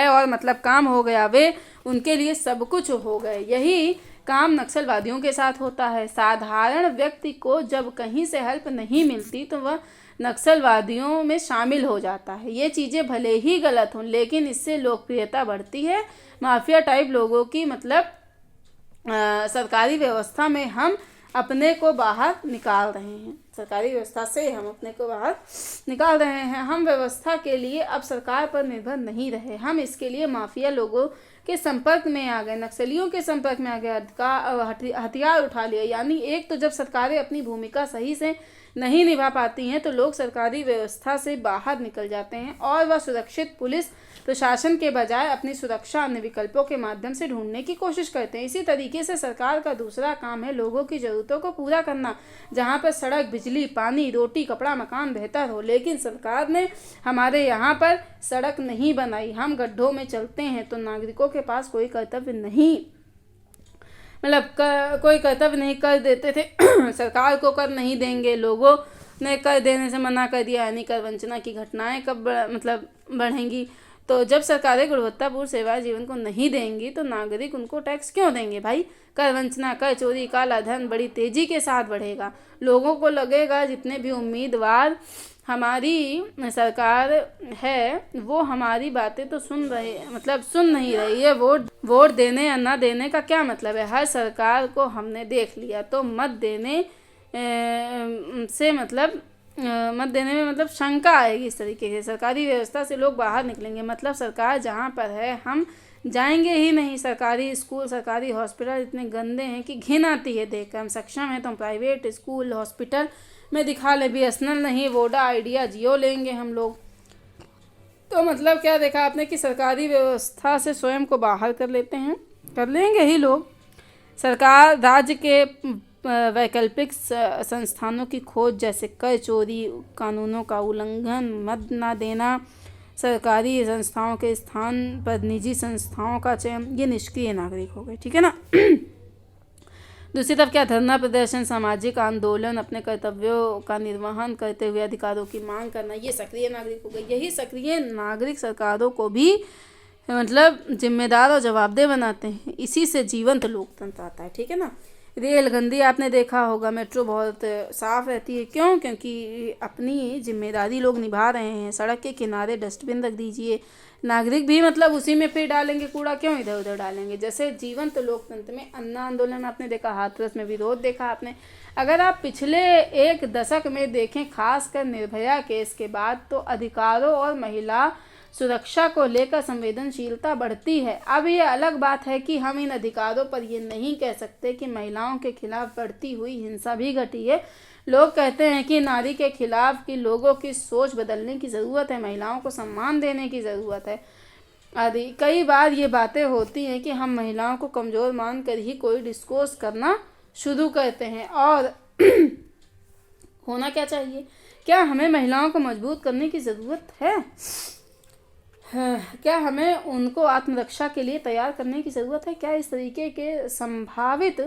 और मतलब काम हो गया, वे उनके लिए सब कुछ हो गए। यही काम नक्सलवादियों के साथ होता है। साधारण व्यक्ति को जब कहीं से हेल्प नहीं मिलती तो वह नक्सलवादियों में शामिल हो जाता है। ये चीज़ें भले ही गलत हों लेकिन इससे लोकप्रियता बढ़ती है माफिया टाइप लोगों की। मतलब सरकारी व्यवस्था में हम अपने को बाहर निकाल रहे हैं, सरकारी व्यवस्था से हम अपने को बाहर निकाल रहे हैं। हम व्यवस्था के लिए अब सरकार पर निर्भर नहीं रहे, हम इसके लिए माफिया लोगों के संपर्क में आ गए, नक्सलियों के संपर्क में आ गए, हथियार उठा लिए। यानी एक तो जब सरकारें अपनी भूमिका सही से नहीं निभा पाती हैं तो लोग सरकारी व्यवस्था से बाहर निकल जाते हैं और वह सुरक्षित पुलिस प्रशासन के बजाय अपनी सुरक्षा अन्य विकल्पों के माध्यम से ढूंढने की कोशिश करते हैं। इसी तरीके से सरकार का दूसरा काम है लोगों की ज़रूरतों को पूरा करना, जहां पर सड़क, बिजली, पानी, रोटी, कपड़ा, मकान बेहतर हो। लेकिन सरकार ने हमारे यहाँ पर सड़क नहीं बनाई, हम गड्ढों में चलते हैं, तो नागरिकों के पास कोई कर्तव्य नहीं, कोई कर्तव्य नहीं कर देते थे सरकार को कर नहीं देंगे। लोगों ने कर देने से मना कर दिया, यानी कर वंचना की घटनाएं कब मतलब बढ़ेंगी। तो जब सरकारें गुणवत्तापूर्ण सेवाएं जीवन को नहीं देंगी तो नागरिक उनको टैक्स क्यों देंगे भाई। कर वंचना, कर चोरी, काला धन बड़ी तेजी के साथ बढ़ेगा। लोगों को लगेगा जितने भी उम्मीदवार हमारी सरकार है वो हमारी बातें तो सुन रहे मतलब सुन नहीं रही है। वोट देने या ना देने का क्या मतलब है। हर सरकार को हमने देख लिया तो मत देने में मतलब शंका आएगी। इस तरीके से सरकारी व्यवस्था से लोग बाहर निकलेंगे। मतलब सरकार जहाँ पर है हम जाएंगे ही नहीं। सरकारी स्कूल, सरकारी हॉस्पिटल इतने गंदे हैं कि घिन आती है देखकर। हम सक्षम हैं तो हम प्राइवेट स्कूल हॉस्पिटल में दिखा ले, BSNL नहीं, वोडा, आइडिया, जियो लेंगे हम लोग। तो मतलब क्या देखा आपने कि सरकारी व्यवस्था से स्वयं को बाहर कर लेते हैं, कर लेंगे ही लोग। सरकार राज्य के वैकल्पिक संस्थानों की खोज, जैसे कर चोरी, कानूनों का उल्लंघन, मत ना देना, सरकारी संस्थाओं के स्थान पर निजी संस्थाओं का चयन, ये निष्क्रिय नागरिक हो गए। ठीक है ना। दूसरी तरफ क्या, धरना प्रदर्शन, सामाजिक आंदोलन, अपने कर्तव्यों का निर्वहन करते हुए अधिकारों की मांग करना, ये सक्रिय नागरिक हो गए। यही सक्रिय नागरिक सरकारों को भी मतलब जिम्मेदार और जवाबदेह बनाते हैं। इसी से जीवंत लोकतंत्र आता है। ठीक है ना। रेल गंदी आपने देखा होगा, मेट्रो बहुत साफ रहती है। क्यों? क्योंकि अपनी जिम्मेदारी लोग निभा रहे हैं। सड़क के किनारे डस्टबिन रख दीजिए, नागरिक भी मतलब उसी में फिर डालेंगे कूड़ा, क्यों इधर उधर डालेंगे। जैसे जीवंत लोकतंत्र में अन्ना आंदोलन आपने देखा, हाथरस में विरोध देखा आपने। अगर आप पिछले एक दशक में देखें, खासकर निर्भया केस के बाद, तो अधिकारों और महिला सुरक्षा को लेकर संवेदनशीलता बढ़ती है। अब ये अलग बात है कि हम इन अधिकारों पर ये नहीं कह सकते कि महिलाओं के खिलाफ बढ़ती हुई हिंसा भी घटी है। लोग कहते हैं कि नारी के खिलाफ की लोगों की सोच बदलने की ज़रूरत है, महिलाओं को सम्मान देने की ज़रूरत है आदि। कई बार ये बातें होती हैं कि हम महिलाओं को कमज़ोर मानकर ही कोई डिस्कोर्स करना शुरू करते हैं। और होना क्या चाहिए? क्या हमें महिलाओं को मजबूत करने की ज़रूरत है? क्या हमें उनको आत्मरक्षा के लिए तैयार करने की ज़रूरत है? क्या इस तरीके के संभावित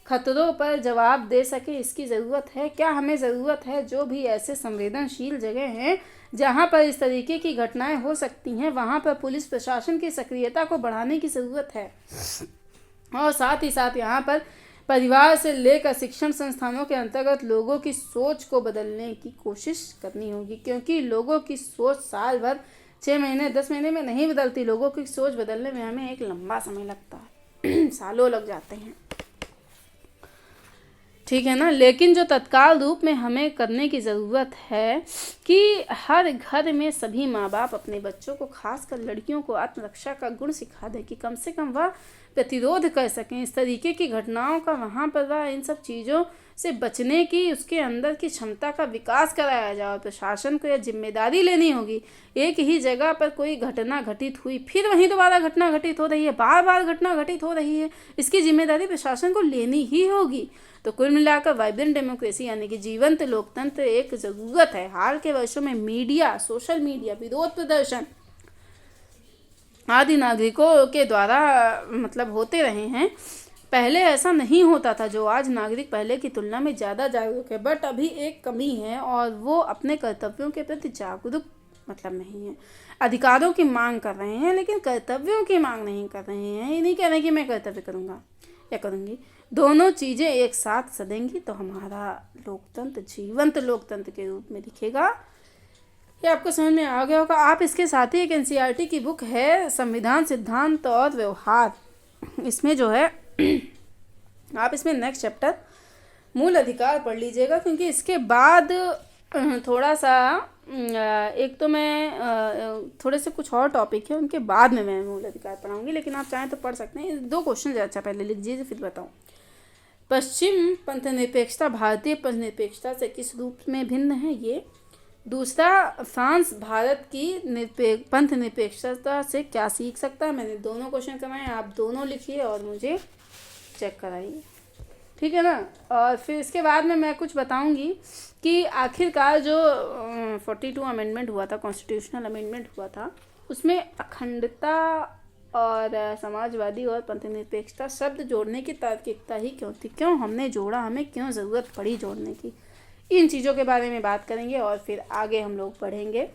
खतरों पर जवाब दे सके, इसकी ज़रूरत है? क्या हमें ज़रूरत है जो भी ऐसे संवेदनशील जगह हैं जहां पर इस तरीके की घटनाएं हो सकती हैं, वहां पर पुलिस प्रशासन की सक्रियता को बढ़ाने की ज़रूरत है। और साथ ही साथ यहाँ पर परिवार से लेकर शिक्षण संस्थानों के अंतर्गत लोगों की सोच को बदलने की कोशिश करनी होगी। क्योंकि लोगों की सोच साल भर, 6 महीने, 10 महीने में नहीं बदलती। लोगों की सोच बदलने में हमें एक लंबा समय लगता है सालों लग जाते हैं। ठीक है ना। लेकिन जो तत्काल रूप में हमें करने की ज़रूरत है कि हर घर में सभी माँ बाप अपने बच्चों को, खासकर लड़कियों को, आत्मरक्षा का गुण सिखा दें कि कम से कम वह प्रतिरोध कर सकें इस तरीके की घटनाओं का। वहाँ पर वह इन सब चीज़ों से बचने की, उसके अंदर की क्षमता का विकास कराया जाए। और प्रशासन को यह जिम्मेदारी लेनी होगी। एक ही जगह पर कोई घटना घटित हुई, फिर वहीं दोबारा घटना घटित हो रही है, बार बार घटना घटित हो रही है, इसकी जिम्मेदारी प्रशासन को लेनी ही होगी। तो कुल मिलाकर वाइब्रेंट डेमोक्रेसी यानी कि जीवंत लोकतंत्र एक ज़रूरत है। हाल के वर्षों में मीडिया, सोशल मीडिया, विरोध प्रदर्शन आदि नागरिकों के द्वारा मतलब होते रहे हैं। पहले ऐसा नहीं होता था। जो आज नागरिक पहले की तुलना में ज़्यादा जागरूक है, बट अभी एक कमी है और वो अपने कर्तव्यों के प्रति जागरूक मतलब नहीं है। अधिकारों की मांग कर रहे हैं लेकिन कर्तव्यों की मांग नहीं कर रहे हैं। ये नहीं कह रहे कि मैं कर्तव्य करूँगा या करूँगी। दोनों चीज़ें एक साथ सदेंगी तो हमारा लोकतंत्र जीवंत लोकतंत्र के रूप में दिखेगा। ये आपको समझ में आ गया होगा। आप इसके साथ ही एक NCERT की बुक है, संविधान, सिद्धांत और व्यवहार। इसमें जो है आप इसमें नेक्स्ट चैप्टर मूल अधिकार पढ़ लीजिएगा। क्योंकि इसके बाद थोड़ा सा एक तो मैं थोड़े से कुछ और टॉपिक है, उनके बाद में मैं मूल अधिकार पढ़ाऊँगी। लेकिन आप चाहें तो पढ़ सकते हैं। 2 क्वेश्चन अच्छा पहले लिख दीजिए फिर बताऊँ। पश्चिम पंथनिरपेक्षता भारतीय पंथनिरपेक्षता से किस रूप में भिन्न है? ये। दूसरा, फ्रांस भारत की पंथनिरपेक्षता से क्या सीख सकता है? मैंने दोनों क्वेश्चन करवाए, आप दोनों लिखिए और मुझे चेक कराइए। ठीक है ना। और फिर इसके बाद में मैं कुछ बताऊंगी कि आखिरकार जो 42 अमेंडमेंट हुआ था, कॉन्स्टिट्यूशनल अमेंडमेंट हुआ था, उसमें अखंडता और समाजवादी और पंथनिरपेक्षता शब्द जोड़ने की तार्किकता ही क्यों थी? क्यों हमने जोड़ा? हमें क्यों ज़रूरत पड़ी जोड़ने की? इन चीज़ों के बारे में बात करेंगे और फिर आगे हम लोग बढ़ेंगे।